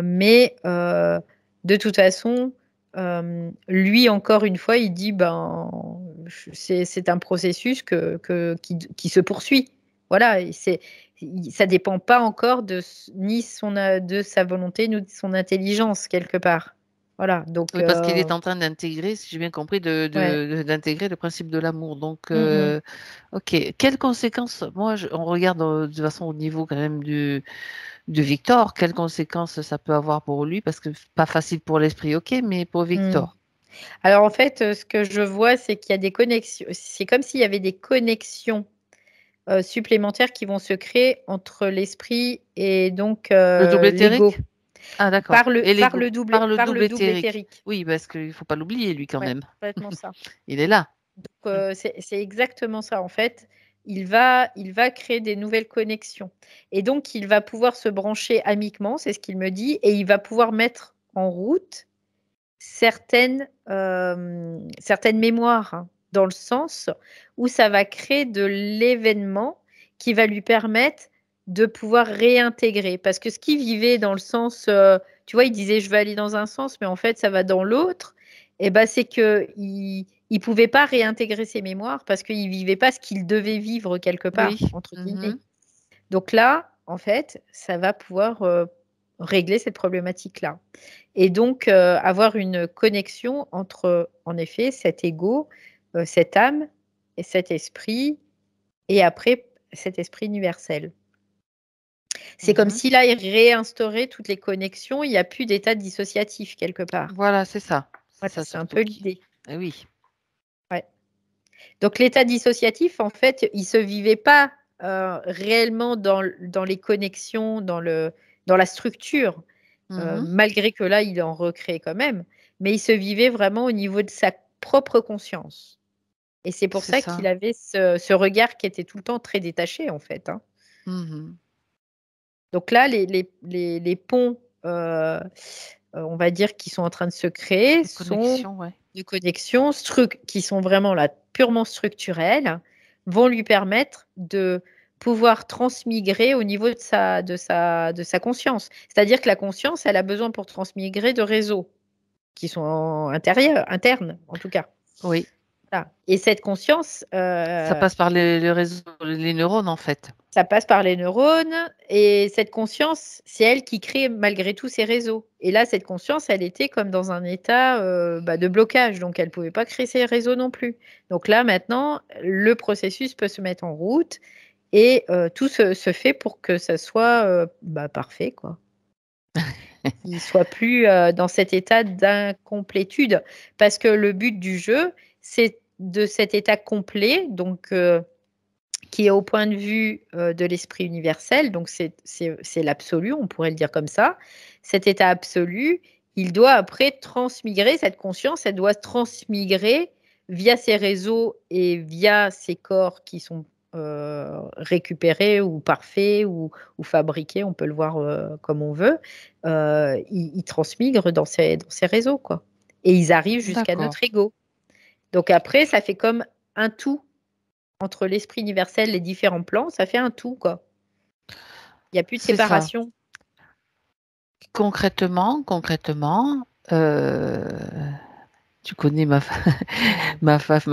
Mais de toute façon, lui, encore une fois, il dit, c'est un processus qui se poursuit. Voilà, ça dépend pas encore de sa volonté, ni de son intelligence, quelque part. Voilà, donc, Oui, parce qu'il est en train d'intégrer, si j'ai bien compris, ouais. d'intégrer le principe de l'amour. Donc, Mm. ok. Quelles conséquences, moi, on regarde de toute façon au niveau quand même de Victor, quelles conséquences ça peut avoir pour lui, parce que pas facile pour l'esprit, ok, mais pour Victor. Alors, en fait, ce que je vois, c'est qu'il y a des connexions. C'est comme s'il y avait des connexions supplémentaires qui vont se créer entre l'esprit et donc Le double l'ego. éthérique? Ah, d'accord. Et Par l'ego, le double, par le par double le double éthérique. éthérique. Oui, parce qu'il ne faut pas l'oublier, lui, quand Ouais, même. complètement ça. Il est là. Donc, c'est exactement ça. En fait, il va créer des nouvelles connexions. Et donc, il va pouvoir se brancher amiquement, c'est ce qu'il me dit, et il va pouvoir mettre en route certaines mémoires, hein, dans le sens où ça va créer de l'événement qui va lui permettre de pouvoir réintégrer. Parce que ce qu'il vivait dans le sens, tu vois, il disait je veux aller dans un sens, mais en fait ça va dans l'autre. Et ben c'est que il pouvait pas réintégrer ses mémoires parce qu'il vivait pas ce qu'il devait vivre quelque Oui. part entre guillemets. Donc là, en fait, ça va pouvoir régler cette problématique-là. Et donc, avoir une connexion entre, en effet, cet ego, cette âme et cet esprit, et après, cet esprit universel. C'est comme si là, il réinstaurait toutes les connexions, il n'y a plus d'état dissociatif quelque part. Voilà, c'est ça. Voilà, Ça c'est un surtout peu qui l'idée. oui. Ouais. Donc l'état dissociatif, en fait, il se vivait pas réellement dans les connexions, dans la structure, Mmh. malgré que là, il en recrée quand même, mais il se vivait vraiment au niveau de sa propre conscience. Et c'est pour C'est ça qu'il ça. avait ce regard qui était tout le temps très détaché, en fait, hein. Mmh. Donc là, les ponts, on va dire, qui sont en train de se créer Les sont connexions, ouais. des connexions qui sont vraiment là, purement structurelles, vont lui permettre de pouvoir transmigrer au niveau de sa conscience. C'est-à-dire que la conscience, elle a besoin pour transmigrer de réseaux qui sont internes, en tout cas. Oui, Voilà. Et cette conscience, ça passe par les réseaux, les neurones, en fait. ça passe par les neurones et cette conscience, c'est elle qui crée malgré tout ces réseaux. Et là, cette conscience, elle était comme dans un état de blocage, donc elle ne pouvait pas créer ces réseaux non plus. Donc là, maintenant, le processus peut se mettre en route et tout se fait pour que ça soit parfait, quoi. Qu'il ne soit plus dans cet état d'incomplétude. Parce que le but du jeu, c'est de cet état complet, donc qui est au point de vue de l'esprit universel, donc c'est l'absolu, on pourrait le dire comme ça. Cet état absolu, il doit après transmigrer, cette conscience, elle doit transmigrer via ces réseaux et via ces corps qui sont récupérés ou parfaits ou fabriqués, on peut le voir comme on veut, ils transmigrent dans ces réseaux, quoi. Et ils arrivent jusqu'à D'accord, notre ego. Donc après, ça fait comme un tout entre l'esprit universel, les différents plans, ça fait un tout, quoi. Il y a plus de c'est ça. séparation. Concrètement, tu connais ma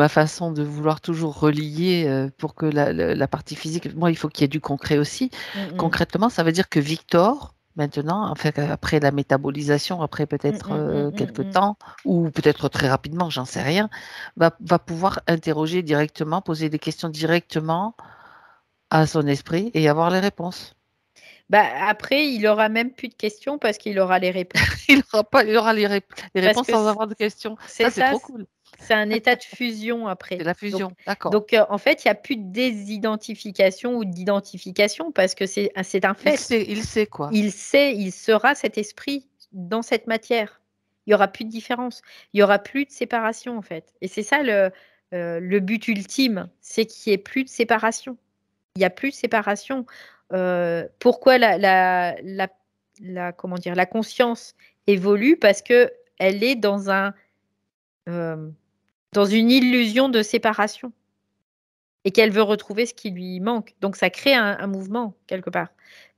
façon de vouloir toujours relier, pour que la partie physique moi, il faut qu'il y ait du concret aussi. Mmh mh. Concrètement, ça veut dire que Victor, maintenant, enfin, après la métabolisation, après Mmh peut-être, mh, mmh, quelque mmh mh. temps ou peut-être très rapidement, j'en sais rien, va pouvoir interroger directement, poser des questions directement à son esprit et avoir les réponses. Après, il aura même plus de questions parce qu'il aura les réponses. Il aura les Parce réponses que sans avoir de questions. c'est Ça, c'est ça, trop cool. c'est un état de fusion C'est après. la Donc fusion, d'accord. donc en fait, il y a plus de désidentification ou d'identification parce que c'est un fait. Il sait quoi. Il sait, il sera cet esprit dans cette matière. Il y aura plus de différence. Il y aura plus de séparation, en fait. Et c'est ça le but ultime, c'est qu'il y ait plus de séparation. Il y a plus de séparation. Pourquoi comment dire? La conscience évolue? Parce qu'elle est hem, dans une illusion de séparation et qu'elle veut retrouver ce qui lui manque. Donc ça crée un mouvement quelque part.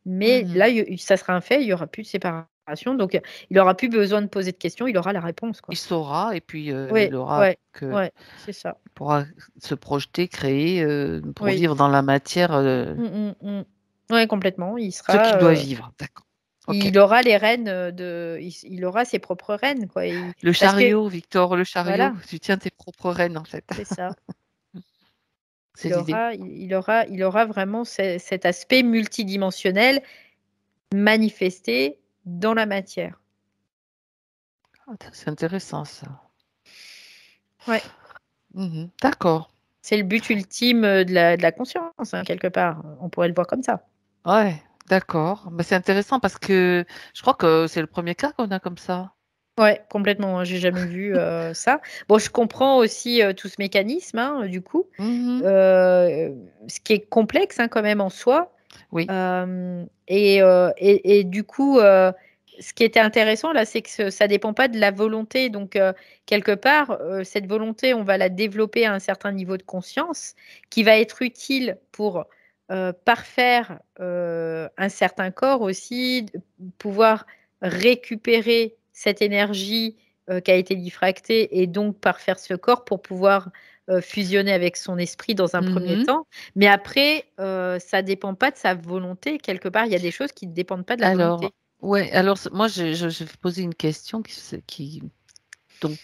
Mais Mmh. là, ça sera un fait, il y aura plus de séparation, donc il aura plus besoin de poser de questions, il aura la réponse, Il quoi. saura et puis, Oui, il aura ouais, que ouais, c'est ça. il pourra se projeter, créer, pour Oui. vivre dans la matière, Mmh, mmh, mmh. Ouais, complètement. ce qu'il doit vivre. D'accord. OK. Il aura les rênes, il aura ses propres rênes, quoi. Le Parce que chariot, Victor, le chariot, voilà, tu tiens tes propres rênes, en fait. c'est ça. C'est l'idée. Il aura vraiment cet aspect multidimensionnel manifesté dans la matière. Ah, c'est intéressant ça. Ouais. D'accord. C'est le but ultime, de la conscience, hein, quelque part. On pourrait le voir comme ça. Ouais, d'accord. Bah, c'est intéressant parce que je crois que c'est le premier cas qu'on a comme ça. Ouais, complètement, hein, j'ai jamais vu, ça. Bon, je comprends aussi, tout ce mécanisme, hein, du coup, Mmh. ce qui est complexe, hein, quand même en soi. Oui. Et du coup, ce qui était intéressant là, c'est que ça dépend pas de la volonté. Donc, quelque part, cette volonté, on va la développer à un certain niveau de conscience qui va être utile pour, parfaire, un certain corps aussi, pouvoir récupérer cette énergie, qui a été diffractée et donc parfaire ce corps pour pouvoir, fusionner avec son esprit dans un premier Mmh. temps. Mais après, ça dépend pas de sa volonté. Quelque part, il y a des choses qui ne dépendent pas de la Alors volonté. ouais, alors moi je vais poser une question qui donc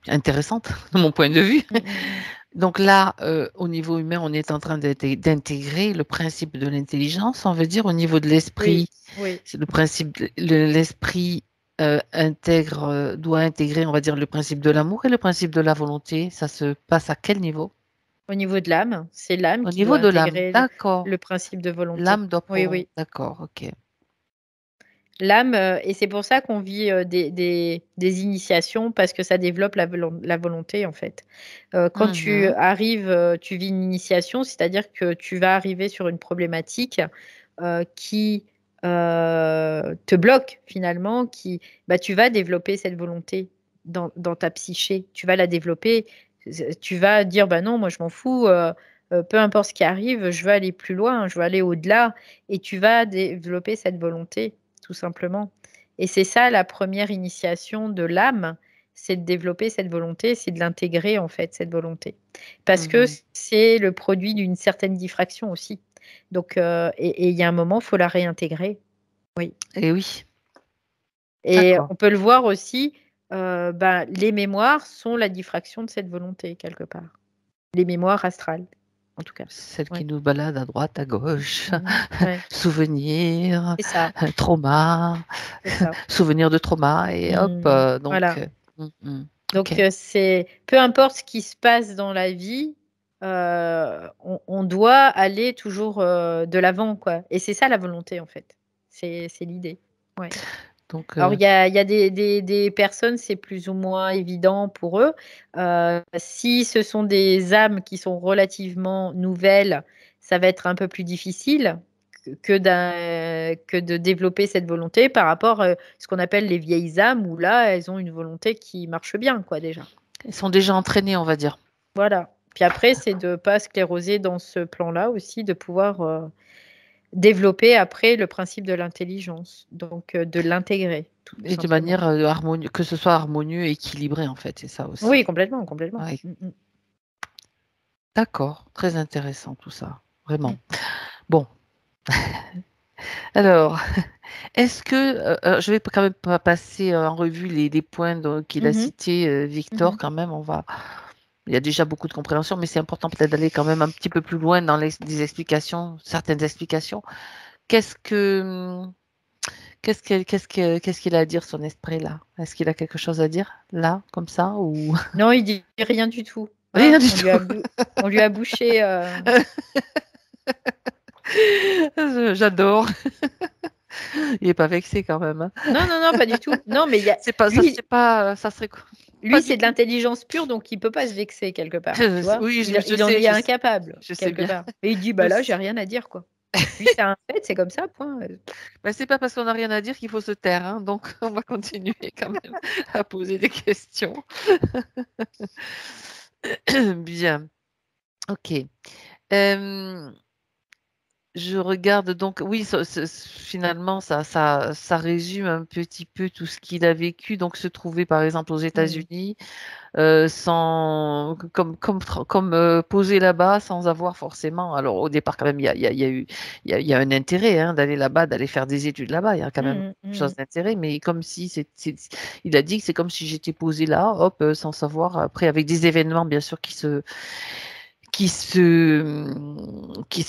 intéressante de mon point de vue. Mmh, mmh mh. Donc là, au niveau humain, on est en train d'intégrer le principe de l'intelligence, on veut dire au niveau de Oui, l'esprit. oui. C'est le principe de l'esprit, doit intégrer, on va dire, le principe de l'amour et le principe de la volonté. Ça se passe à quel niveau? Au niveau de l'âme, c'est l'âme Au qui niveau doit de l'âme, intégrer d'accord. le principe de volonté. L'âme doit Oui, prendre, oui. d'accord, ok. L'âme, et c'est pour ça qu'on vit des initiations parce que ça développe la volonté en fait. Quand tu Mhm, arrives, tu vis une initiation, c'est-à-dire que tu vas arriver sur une problématique qui te bloque finalement, bah, tu vas développer cette volonté dans ta psyché. Tu vas la développer. Tu vas dire bah non, moi je m'en fous. Peu importe ce qui arrive, je veux aller plus loin, je veux aller au-delà, et tu vas développer cette volonté tout simplement. Et c'est ça la première initiation de l'âme, c'est de développer cette volonté, c'est de l'intégrer en fait, cette volonté. Parce que mhm. c'est le produit d'une certaine diffraction aussi. Donc, et il y a un moment, il faut la réintégrer. Oui. Et oui, Et d'accord. on peut le voir aussi, bah, les mémoires sont la diffraction de cette volonté quelque part. Les mémoires astrales, en tout cas. Celle qui Oui. nous balade à droite, à gauche, Ouais. souvenirs, C'est ça, trauma, c'est ça. souvenirs de trauma, et hop, donc, Voilà. ok. Donc, c'est peu importe ce qui se passe dans la vie, on doit aller toujours, de l'avant, quoi, et c'est ça la volonté, en fait. C'est l'idée. Ouais. Donc, Alors il y a des personnes, c'est plus ou moins évident pour eux. Si ce sont des âmes qui sont relativement nouvelles, ça va être un peu plus difficile que de développer cette volonté par rapport, ce qu'on appelle les vieilles âmes où là, elles ont une volonté qui marche bien, quoi, déjà. ils sont déjà entraînés, on va dire. Voilà. Puis après, c'est de pas scléroser dans ce plan-là aussi, de pouvoir, développer après le principe de l'intelligence, donc de l'intégrer, tout Et de simplement. manière harmonieux, que ce soit harmonieux et équilibré, en fait, c'est ça aussi. Oui, complètement, complètement. Ouais. Mmh. D'accord, très intéressant tout ça, Mmh. vraiment. Bon, alors, est-ce que, je vais quand même pas passer en revue les points qu'il a Mmh mh. cités, Victor, Mmh. quand même, il y a déjà beaucoup de compréhension, mais c'est important peut-être d'aller quand même un petit peu plus loin dans des explications, certaines explications. Qu'est-ce que, qu'est-ce qu'il a à dire, son esprit là? Est-ce qu'il a quelque chose à dire là, comme ça, ou Non, il dit rien du tout, rien hein. du tout? On lui a bouché, J'adore. Il est pas vexé quand même, hein. non, non, non, pas du tout. Non, mais il y a C'est pas ça, lui c'est pas, ça serait pas lui, du c'est de tout. l'intelligence pure, donc il peut pas se vexer quelque part, tu vois? Oui, je Il en sais, est incapable je sais quelque bien. part, et il dit: Je «Bah là, sais. j'ai rien à dire, quoi». Lui, c'est un fait, c'est comme ça, point, Bah, c'est pas parce qu'on n'a rien à dire qu'il faut se taire, hein, donc on va continuer quand même à poser des questions. Bien, ok. Euh, je regarde donc, oui, finalement, ça résume un petit peu tout ce qu'il a vécu. Donc, se trouver, par exemple, aux Mmh. États-Unis, comme posé là-bas sans avoir forcément. Alors, au départ, quand même, il y a eu, il y a un intérêt hein, d'aller là-bas, d'aller faire des études là-bas. Il y a quand même Mmh mh. chose Mmh. d'intérêt, mais comme si il a dit que c'est comme si j'étais posé là, hop, sans savoir. Après, avec des événements, bien sûr, qui se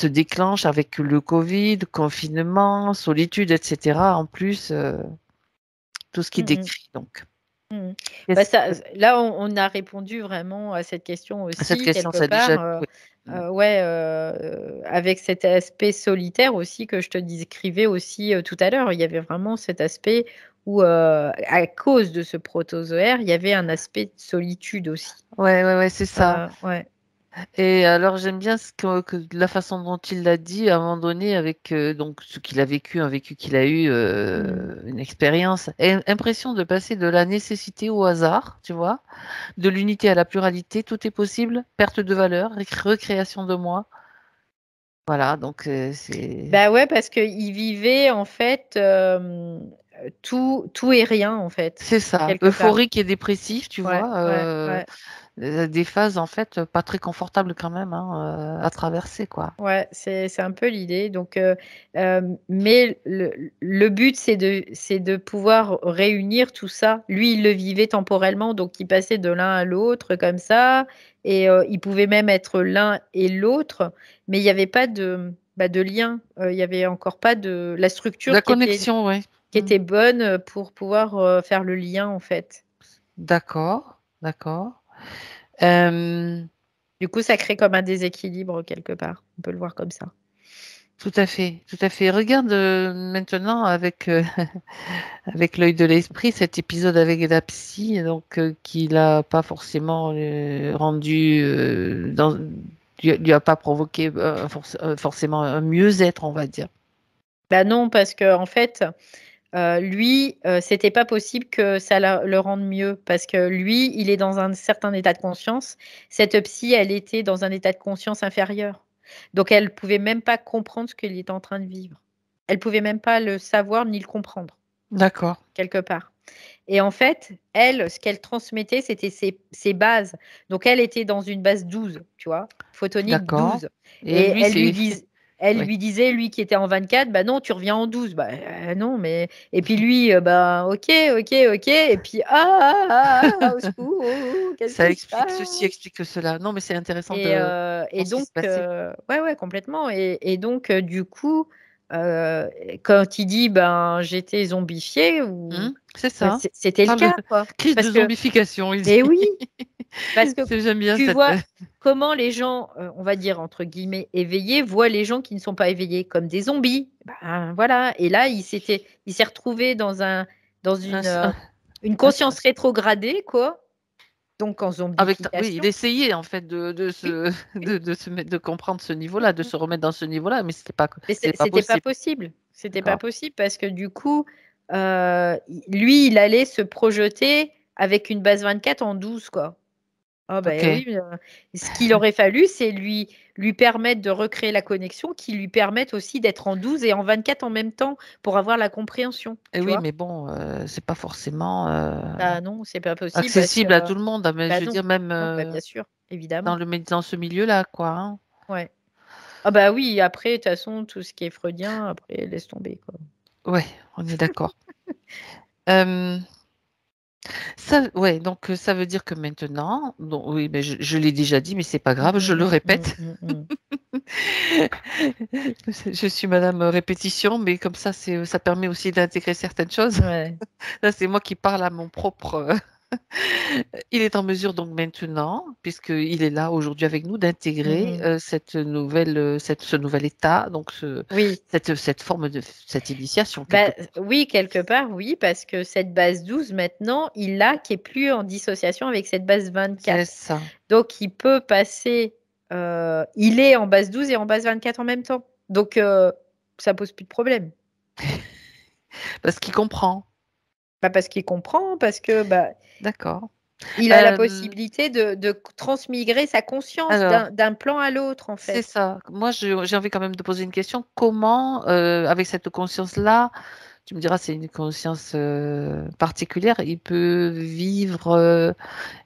déclenchent avec le Covid, confinement, solitude, etc. En plus, tout ce qui Mmh mh. décrit. Donc, Mmh. Bah, qu'est-ce ça que là, on a répondu vraiment à cette question cette aussi question, quelque ça a déjà. part, Oui. Mm. ouais, avec cet aspect solitaire aussi que je te décrivais aussi, tout à l'heure. Il y avait vraiment cet aspect où, à cause de ce protozoaire, il y avait un aspect de solitude aussi. Ouais, ouais, ouais, c'est ça. Ouais. Et alors j'aime bien la façon dont il l'a dit à un moment donné avec donc ce qu'il a vécu, un vécu qu'il a eu, Mmh. une expérience, et impression de passer de la nécessité au hasard, tu vois, de l'unité à la pluralité, tout est possible, perte de valeur, recréation de moi. Voilà, donc c'est Bah, ouais, parce qu'il vivait en fait, tout et rien en fait, ça, quelque part. euphorique et dépressif, tu Ouais, vois, ouais, ouais. des phases en fait pas très confortables quand même hein, à traverser quoi. Ouais, c'est un peu l'idée, donc mais le but c'est de pouvoir réunir tout ça. Lui, il le vivait temporellement, donc il passait de l'un à l'autre comme ça, et il pouvait même être l'un et l'autre, mais il y avait pas de de lien. Il n'y avait encore pas de la structure La qui était, connexion, oui. qui était bonne pour pouvoir faire le lien, en fait. D'accord, d'accord. Euh, Du coup, ça crée comme un déséquilibre quelque part. On peut le voir comme ça. Tout à fait, tout à fait. Regarde maintenant avec avec l'œil de l'esprit cet épisode avec la psy, donc qui l'a pas forcément rendu lui a pas provoqué forcément un mieux-être, on va dire. Bah non, parce que en fait, lui, c'était pas possible que ça le rende mieux, parce que lui, il est dans un certain état de conscience. Cette psy, elle était dans un état de conscience inférieur. Donc, elle pouvait même pas comprendre ce qu'il était en train de vivre. Elle pouvait même pas le savoir ni le comprendre, D'accord, quelque part. Et en fait, elle, ce qu'elle transmettait, c'était ses bases. Donc, elle était dans une base 12, tu vois, photonique d'accord. 12. Et Et lui, c'est elle oui. lui disait, lui qui était en 24, bah non, tu reviens en 12. Bah non, mais. Et puis lui, bah ok, ok, ok. Et puis, au secours, qu'est-ce Ça qui se explique ceci, passe? explique cela. Non, mais c'est intéressant Et voir ce qui donc, se passait. ouais, complètement. Et donc, du coup, euh, quand il dit, ben, j'étais zombifié, C'est ça. c'était le Parle de cas, quoi. crise de Parce que, zombification, il mais dit. oui, parce que J'aime bien tu cette. vois comment les gens, on va dire, entre guillemets, éveillés, voient les gens qui ne sont pas éveillés comme des zombies. Ben, voilà. Et là, il s'est retrouvé dans un- un- une un- conscience rétrogradée, quoi. Donc, en Oui, il zombification. essayait en fait Oui. de comprendre ce niveau-là, de se remettre dans ce niveau-là, mais Mais c'était pas c'était pas possible. possible. C'était pas D'accord. possible parce que du coup, lui, il allait se projeter avec une base 24 en 12, quoi. Ah ben Ok. oui, ce qu'il aurait fallu, c'est lui permettre de recréer la connexion qui lui permette aussi d'être en 12 et en 24 en même temps pour avoir la compréhension, Et tu oui, vois? mais bon, c'est pas forcément Bah non, c'est pas possible parce que accessible à tout le monde. Mais bah je veux non, dire même non, bah bien sûr, évidemment. dans ce milieu-là, quoi. Hein. Ouais. Ah bah oui, après, de toute façon, tout ce qui est freudien, après, laisse tomber, quoi. Ouais, on est d'accord. Euh, Ça, ouais, donc ça veut dire que maintenant, donc, oui, mais je l'ai déjà dit, mais c'est pas grave, je le répète. Mm. Je suis Madame Répétition, mais comme ça permet aussi d'intégrer certaines choses. Ouais. Là, c'est moi qui parle à mon propre. Il est en mesure donc maintenant, puisqu'il est là aujourd'hui avec nous, d'intégrer Mm. ce nouvel état, donc Oui. cette forme cette initiation quelque Bah, part. oui, quelque part, oui, parce que cette base 12, maintenant, il l'a qui est plus en dissociation avec cette base C'est 24. ça. Donc, il peut passer, il est en base 12 et en base 24 en même temps. Donc, ça pose plus de problème. Parce qu'il comprend. Bah, parce qu'il comprend, parce que bah, D'accord. il a la Euh, possibilité de transmigrer sa conscience alors. d'un plan à l'autre, en C'est fait. ça. Moi, j'ai envie quand même de poser une question. Comment, avec cette conscience-là, tu me diras, c'est une conscience particulière, il peut vivre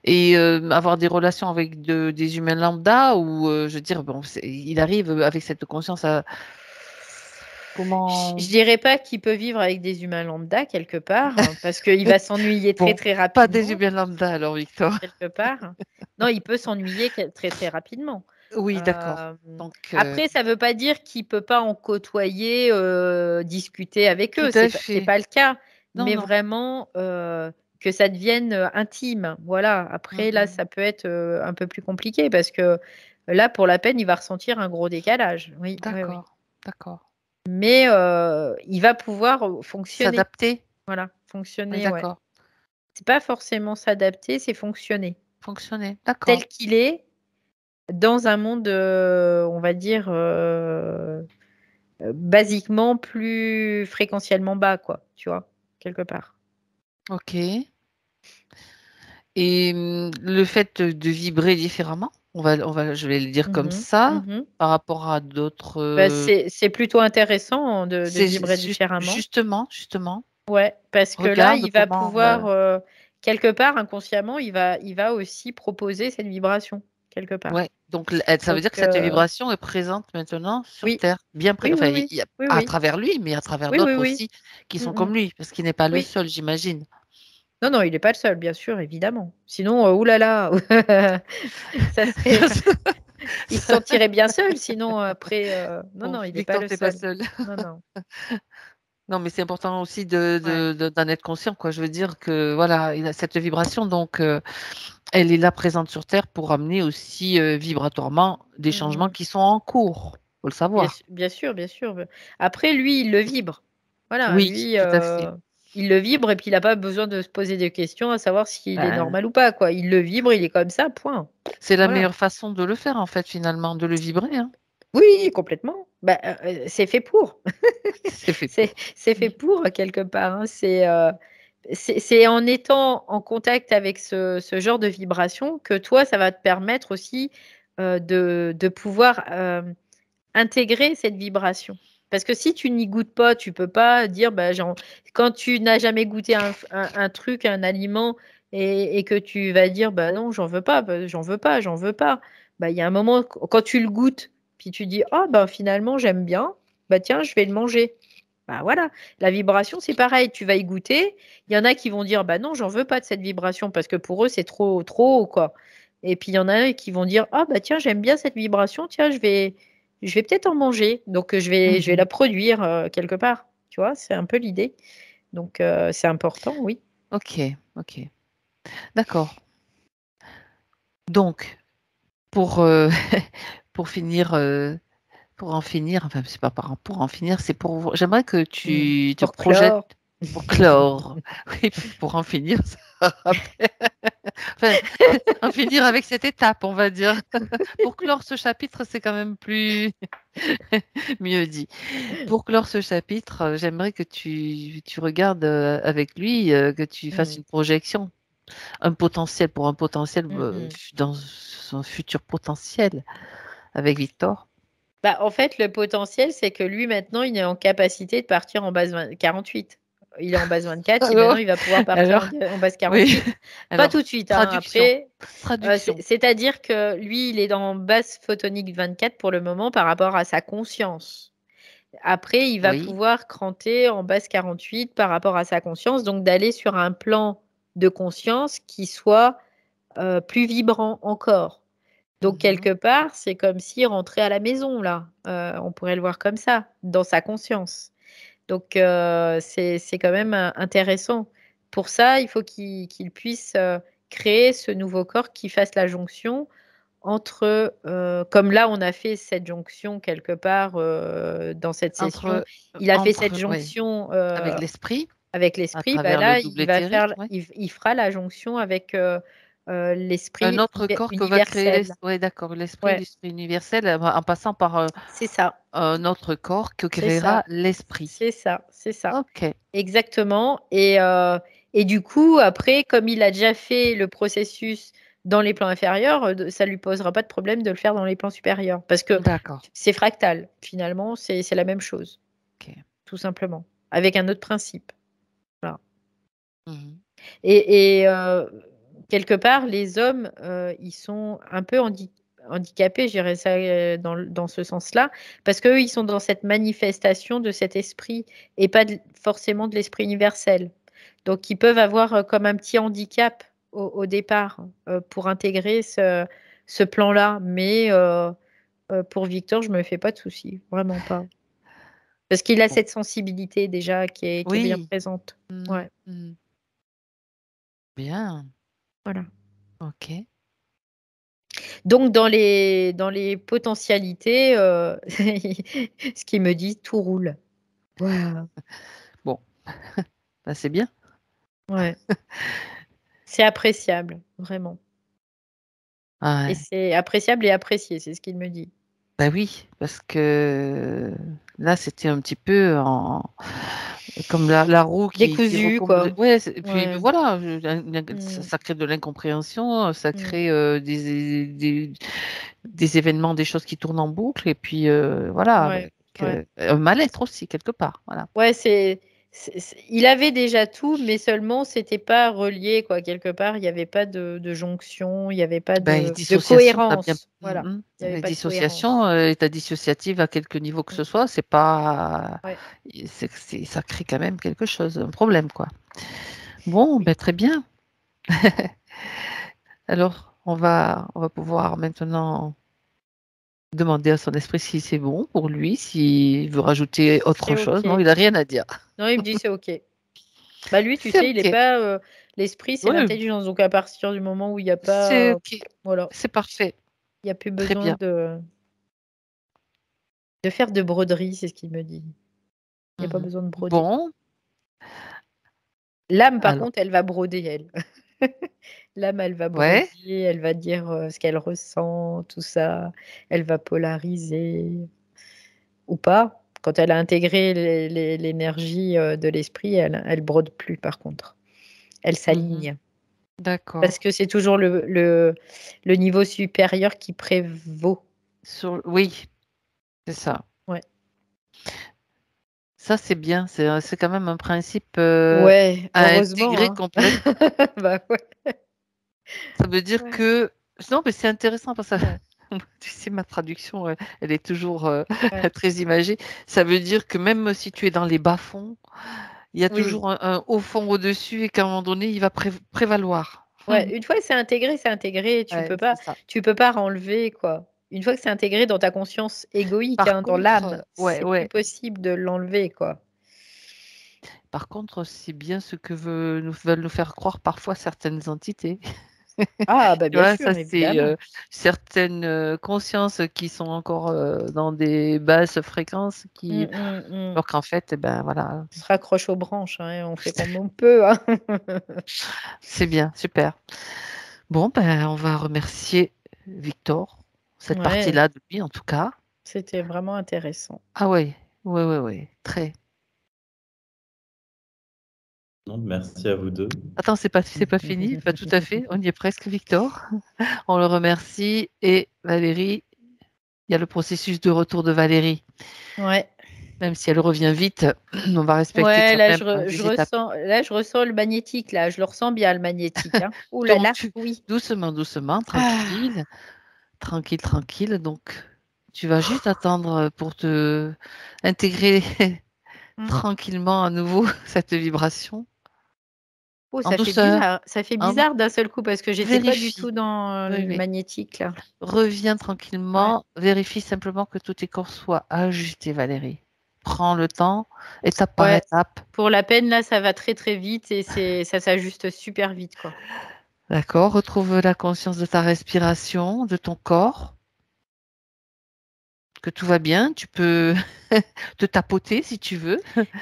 et avoir des relations avec des humains lambda ou, je veux dire, bon, il arrive avec cette conscience à Je comment. dirais pas qu'il peut vivre avec des humains lambda quelque part, parce qu'il va s'ennuyer très Bon, très pas des rapidement, humains lambda alors, Victor. quelque part. Non, il peut s'ennuyer très très rapidement. Oui, d'accord. Euh, Donc, Après, ça veut pas dire qu'il peut pas en côtoyer, discuter avec tout eux. à C'est fait. pas le cas, Non, mais non. vraiment que ça devienne intime. Voilà. Mm, Après, là, mm. ça peut être un peu plus compliqué parce que là, pour la peine, il va ressentir un gros décalage. Oui, oui, oui. D'accord, d'accord. Mais il va pouvoir fonctionner. S'adapter? Voilà, Oui, fonctionner, ouais. d'accord. C'est pas forcément s'adapter, c'est fonctionner. Fonctionner. D'accord. Tel qu'il est, dans un monde, on va dire, basiquement plus fréquentiellement bas, quoi, tu vois, quelque part. Ok. Et le fait de vibrer différemment, je vais le dire comme Mhm, ça, mhm. par rapport à d'autres. Bah, c'est plutôt intéressant de C'est vibrer différemment. justement. Ouais, parce que là, Regarde il va comment. pouvoir, quelque part, inconsciemment, il va aussi proposer cette vibration, quelque part. Ouais. Donc, ça veut Donc, dire que cette vibration est présente maintenant sur oui, Terre, bien oui, oui, Enfin, oui, oui, à oui, travers lui, mais à travers oui, oui, d'autres oui. aussi qui Mm, sont mm. comme lui, parce qu'il n'est pas le Oui. seul, j'imagine. Non, non, il n'est pas le seul, bien sûr, évidemment. Sinon, oulala, ça serait, Il se sentirait bien seul, sinon après, non, Bon, non, il n'est pas Victor, le t'es pas seul. seul. Non, non. Non, mais c'est important aussi Ouais. d'en être conscient, quoi. Je veux dire que voilà, il a cette vibration, donc elle est là présente sur Terre pour amener aussi vibratoirement des changements Mhm. qui sont en cours. Faut le savoir. Bien sûr, bien sûr. Après, lui, il le vibre. Voilà, Oui, lui, tout à fait. il le vibre et puis il n'a pas besoin de se poser des questions à savoir s'il est Ben, normal ou pas, quoi. Il le vibre, il est comme ça, point. c'est la Voilà. meilleure façon de le faire, en fait, finalement, de le vibrer, hein. Oui, complètement. Bah, c'est fait pour. C'est fait pour. C'est fait pour, quelque part, hein. C'est en étant en contact avec ce genre de vibration que toi, ça va te permettre aussi de pouvoir intégrer cette vibration. Parce que si tu n'y goûtes pas, tu peux pas dire, bah, quand tu n'as jamais goûté un truc, un aliment, et que tu vas dire, bah non, j'en veux pas, bah, j'en veux pas, j'en veux pas. Bah, il y a un moment, quand tu le goûtes, puis tu dis, ah, bah finalement, j'aime bien, bah tiens, je vais le manger. Bah voilà, la vibration, c'est pareil, tu vas y goûter. Il y en a qui vont dire, bah non, j'en veux pas de cette vibration parce que pour eux, c'est trop, trop haut, quoi. Et puis il y en a qui vont dire, ah, bah tiens, j'aime bien cette vibration, tiens, je vais peut-être en manger. Donc je vais la produire quelque part. Tu vois, c'est un peu l'idée. Donc c'est important, oui. Ok, ok. D'accord. Donc, pour, pour finir, pour en finir, enfin, c'est pas pour en finir, c'est pour, j'aimerais que Mm. tu te Pour projettes clore. pour clore. Oui, pour en finir, ça rappelle. Enfin, en finir avec cette étape, on va dire. Pour clore ce chapitre, c'est quand même plus mieux dit. Pour clore ce chapitre, j'aimerais que tu regardes avec lui, que tu fasses Mm. une projection, un potentiel pour un potentiel Mm, mm. dans son futur potentiel avec Victor. Bah, en fait, le potentiel, c'est que lui, maintenant, il est en capacité de partir en base 48. Il est en base 24, et maintenant, Alors, il va pouvoir partir alors, en base oui. 48. Pas tout Alors, de suite, hein. traduction, Après, traduction. c'est-à-dire que lui, il est dans base photonique 24 pour le moment par rapport à sa conscience. Après, il va Oui, pouvoir cranter en base 48 par rapport à sa conscience, donc d'aller sur un plan de conscience qui soit plus vibrant encore. Donc, mhm, quelque part, c'est comme s'il rentrait à la maison, là. On pourrait le voir comme ça, dans sa conscience. Donc, c'est quand même intéressant. Pour ça, il faut qu'il puisse créer ce nouveau corps qui fasse la jonction entre, comme là, on a fait cette jonction quelque part dans cette session. Il a fait cette oui, jonction avec l'esprit, avec à l'esprit. Bah travers le là, double éthérique, oui. il fera la jonction avec Un l'esprit autre corps que va créer universel. l'esprit, ouais, d'accord, l'esprit, Ouais, l'esprit universel, en passant par c'est ça, un autre corps que c'est créera ça, l'esprit. c'est ça, c'est ça. Ok, Exactement. Et du coup, après, comme il a déjà fait le processus dans les plans inférieurs, ça lui posera pas de problème de le faire dans les plans supérieurs. Parce que d'accord. c'est fractal. Finalement, c'est la même chose, Ok. tout simplement, avec un autre principe. Voilà. Mhm. Et quelque part, les hommes, ils sont un peu handicapés, je dirais ça dans ce sens-là, parce qu'eux, ils sont dans cette manifestation de cet esprit et pas forcément de l'esprit universel. Donc, ils peuvent avoir comme un petit handicap au départ pour intégrer ce plan-là. Mais pour Victor, je ne me fais pas de soucis, vraiment pas. Parce qu'il a Bon. cette sensibilité déjà qui est bien Oui. présente. Mhm, Ouais, mhm. Bien. voilà. Ok. Donc dans les potentialités, ce qui me dit: «Tout roule». Waouh! Bon, bah, c'est bien. Ouais, c'est appréciable, vraiment, Ah et ouais. c'est appréciable et apprécié, c'est ce qu'il me dit. Bah oui, parce que là, c'était un petit peu comme la roue qui Décousu, recommence. quoi. Ouais, et puis Ouais. voilà, ça, Mmh. ça crée de l'incompréhension, ça Mmh. crée des événements, des choses qui tournent en boucle, et puis voilà, Ouais, avec, ouais. un mal-être aussi, quelque part. Voilà. Ouais, il avait déjà tout, mais seulement c'était pas relié, quoi. Quelque part, il y avait pas de jonction, il y avait pas Ben, de dissociation, t'as bien. cohérence. Voilà, Mhm. il y avait pas de Dissociation, cohérence. état dissociatif à quelque niveau que ce Mmh. soit, c'est pas. Ouais, Ça crée quand même quelque chose, un problème, quoi. Bon, oui. ben, très bien. Alors, on va pouvoir maintenant demander à son esprit si c'est bon pour lui, s'il veut rajouter autre C'est chose. OK. Non, il n'a rien à dire. Non, il me dit c'est OK. Bah lui, tu C'est sais, il est OK. pas l'esprit, c'est Ouais, l'intelligence. Donc à partir du moment où il y a c'est pas OK. voilà, C'est parfait. il y a plus Très besoin bien. de faire de broderie, c'est ce qu'il me dit. Il y a pas besoin de broder. Bon, L'âme, par alors, contre, elle va broder, elle. L'âme, elle va ouais. broder, elle va dire, ce qu'elle ressent, tout ça. Elle va polariser ou pas. Quand elle a intégré l'énergie, de l'esprit, elle brode plus, par contre. Elle Mhm. s'aligne. Parce D'accord. que c'est toujours le niveau supérieur qui prévaut. Oui, c'est ça. Ouais. Ça, c'est bien. C'est quand même un principe Ouais, à heureusement, intégrer hein. complètement. Bah, ouais. Ça veut dire Ouais. que... Non, mais c'est intéressant parce que Ouais, tu sais, ma traduction, elle est toujours ouais. très imagée. Ça veut dire que même si tu es dans les bas-fonds, il y a Oui. toujours un haut fond au-dessus et qu'à un moment donné, il va prévaloir. Ouais, une fois que c'est intégré, Ouais, c'est ça. tu peux pas renlever, quoi. Une fois que c'est intégré dans ta conscience égoïque, Par hein, dans contre, l'âme, ouais, c'est plus ouais. possible de l'enlever, quoi. Par contre, c'est bien ce que veulent nous faire croire parfois certaines entités. Ah, bah, Tu bien vois, ça, sûr, c'est évidemment. certaines consciences qui sont encore dans des basses fréquences, Mmh, mmh, mmh. alors qu'en fait, eh ben voilà, On se raccroche aux branches, hein, et on fait comme on peut, hein. c'est bien, super. Bon, ben, on va remercier Victor, cette Ouais, partie-là de lui en tout cas. c'était vraiment intéressant. Ah ouais, ouais, ouais, ouais, très. Non, merci à vous deux. Attends, c'est pas fini, pas tout à fait. On y est presque, Victor. On le remercie. Et Valérie, il y a le processus de retour de Valérie. Ouais. Même si elle revient vite, on va respecter Ouais, quand là, même les étapes. je ressens le magnétique, là. Je le ressens bien, le magnétique, hein. Ouh là Donc, là, oui. doucement, doucement, Ah. tranquille, tranquille, tranquille. Donc, tu vas juste attendre pour te intégrer Mmh. tranquillement à nouveau cette vibration. Oh, En ça fait douceur, bizarre. Ça fait en bizarre d'un seul coup parce que j'étais pas du vérifie. tout dans, Oui, le oui. magnétique, là. Reviens Ouais. tranquillement, vérifie simplement que tous tes corps soient ajustés, Valérie. Prends le temps, étape par Ouais. étape. Pour la peine, là, ça va très, très vite et ça s'ajuste super vite, quoi. D'accord? Retrouve la conscience de ta respiration, de ton corps, que tout va bien. Tu peux te tapoter si tu veux.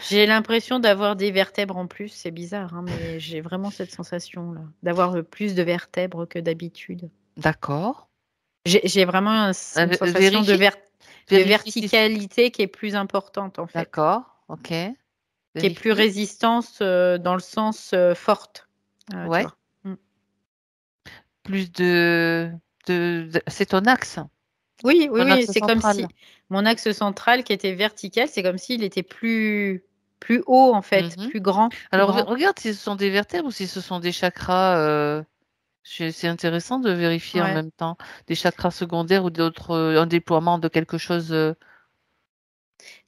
J'ai l'impression d'avoir des vertèbres en plus. C'est bizarre, hein, mais j'ai vraiment cette sensation-là, d'avoir, plus de vertèbres que d'habitude. D'accord. J'ai vraiment une sensation Vérifie. de Vérifie si. verticalité qui est plus importante, en fait, D'accord. OK. qui est plus Vérifie. résistance, dans le sens, forte, tu Ouais. vois? Mmh. Plus c'est ton axe. Oui, oui, Ton oui, axe c'est comme central. si mon axe central qui était vertical, c'est comme s'il était plus haut, en fait, Mhm. plus grand, plus Alors, grand. regarde si ce sont des vertèbres ou si ce sont des chakras. C'est intéressant de vérifier en Ouais. même temps des chakras secondaires ou d'autres, un déploiement de quelque chose.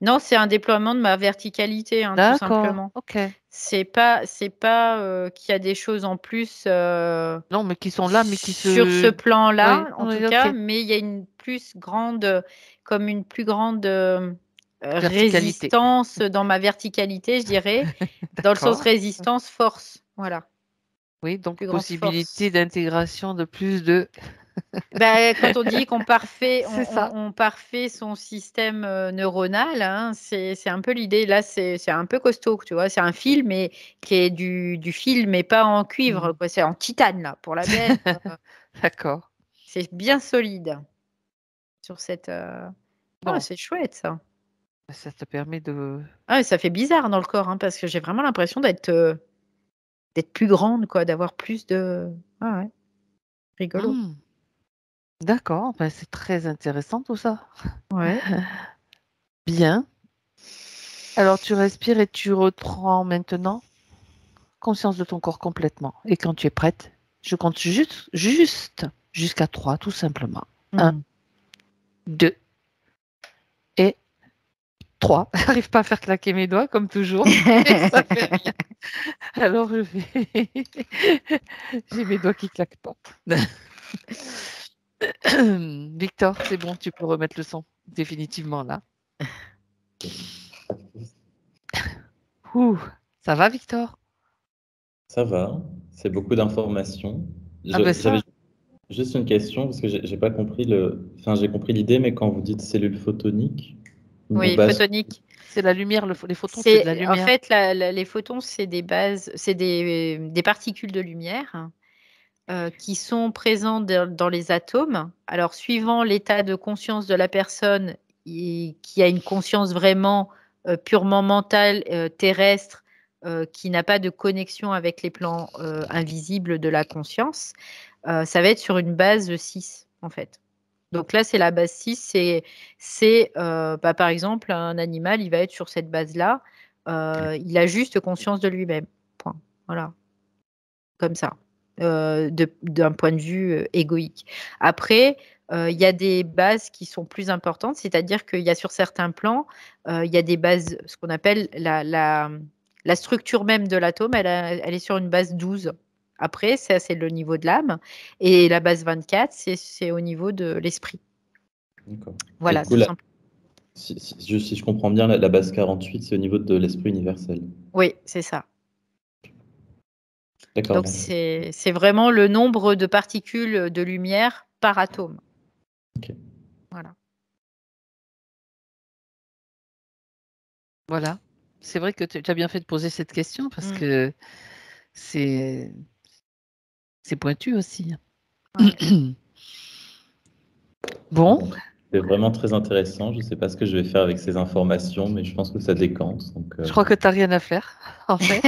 Non, c'est un déploiement de ma verticalité, hein, tout D'accord. simplement. OK. C'est pas, qu'il y a des choses en plus, Non, mais qui sont là, mais qui sur ce se. Oui, plan-là, en tout oui, cas, OK. mais il y a une plus grande, comme une plus grande, Verticalité. résistance dans ma verticalité, je dirais, dans le sens D'accord. résistance, force, voilà, Oui, donc plus grande possibilité force. d'intégration de plus de. Bah, quand on dit qu'on parfait C'est ça. on parfait son système, neuronal, hein, c'est un peu l'idée. Là, c'est un peu costaud, tu vois? C'est un fil, mais qui est du fil, mais pas en cuivre, Mhm. quoi. C'est en titane, là, pour la peine, D'accord. c'est bien solide sur cette, ah, Bon, c'est chouette ça. ça te permet de. Ah, ça fait bizarre dans le corps, hein, parce que j'ai vraiment l'impression d'être plus grande, quoi, d'avoir plus de ah ouais, rigolo. Hmm, d'accord, ben, c'est très intéressant tout ça. Ouais. Bien. Alors tu respires et tu reprends maintenant conscience de ton corps complètement. Et quand tu es prête, je compte juste jusqu'à 3, tout simplement. Un, Mmh. 2 et 3. J'arrive pas à faire claquer mes doigts comme toujours. Et ça fait rien. Alors je fais. J'ai mes doigts qui claquent pas. Victor, c'est bon, tu peux remettre le son, définitivement là. Ouh, ça va, Victor? Ça va, c'est beaucoup d'informations. Ah ben J'avais ça, juste une question parce que j'ai pas compris enfin j'ai compris l'idée, mais quand vous dites cellule photonique ou Oui, base, photonique. c'est la lumière, les photons, c'est de la En lumière. fait, les photons, c'est des bases, c'est des particules de lumière qui sont présentes dans les atomes. Alors, suivant l'état de conscience de la personne qui a une conscience vraiment purement mentale, terrestre, qui n'a pas de connexion avec les plans invisibles de la conscience, ça va être sur une base 6, en fait. Donc là, c'est la base 6. Par exemple, un animal, il va être sur cette base-là. Il a juste conscience de lui-même. Point. Voilà. Comme ça. D'un point de vue égoïque. Après, il y a des bases qui sont plus importantes, c'est-à-dire qu'il y a sur certains plans, il y a des bases, ce qu'on appelle la structure même de l'atome, elle est sur une base 12. Après, ça, c'est le niveau de l'âme. Et la base 24, c'est au niveau de l'esprit. d'accord. Et Voilà, du coup, tout simple. si je comprends bien, la base 48, c'est au niveau de l'esprit universel. Oui, c'est ça. D'accord, Donc, merci. c'est vraiment le nombre de particules de lumière par atome. Ok. Voilà. Voilà. C'est vrai que tu as bien fait de poser cette question parce que c'est pointu aussi. Ouais. Bon, C'est vraiment très intéressant. Je ne sais pas ce que je vais faire avec ces informations, mais je pense que ça décante. Donc, je crois que tu n'as rien à faire, en fait.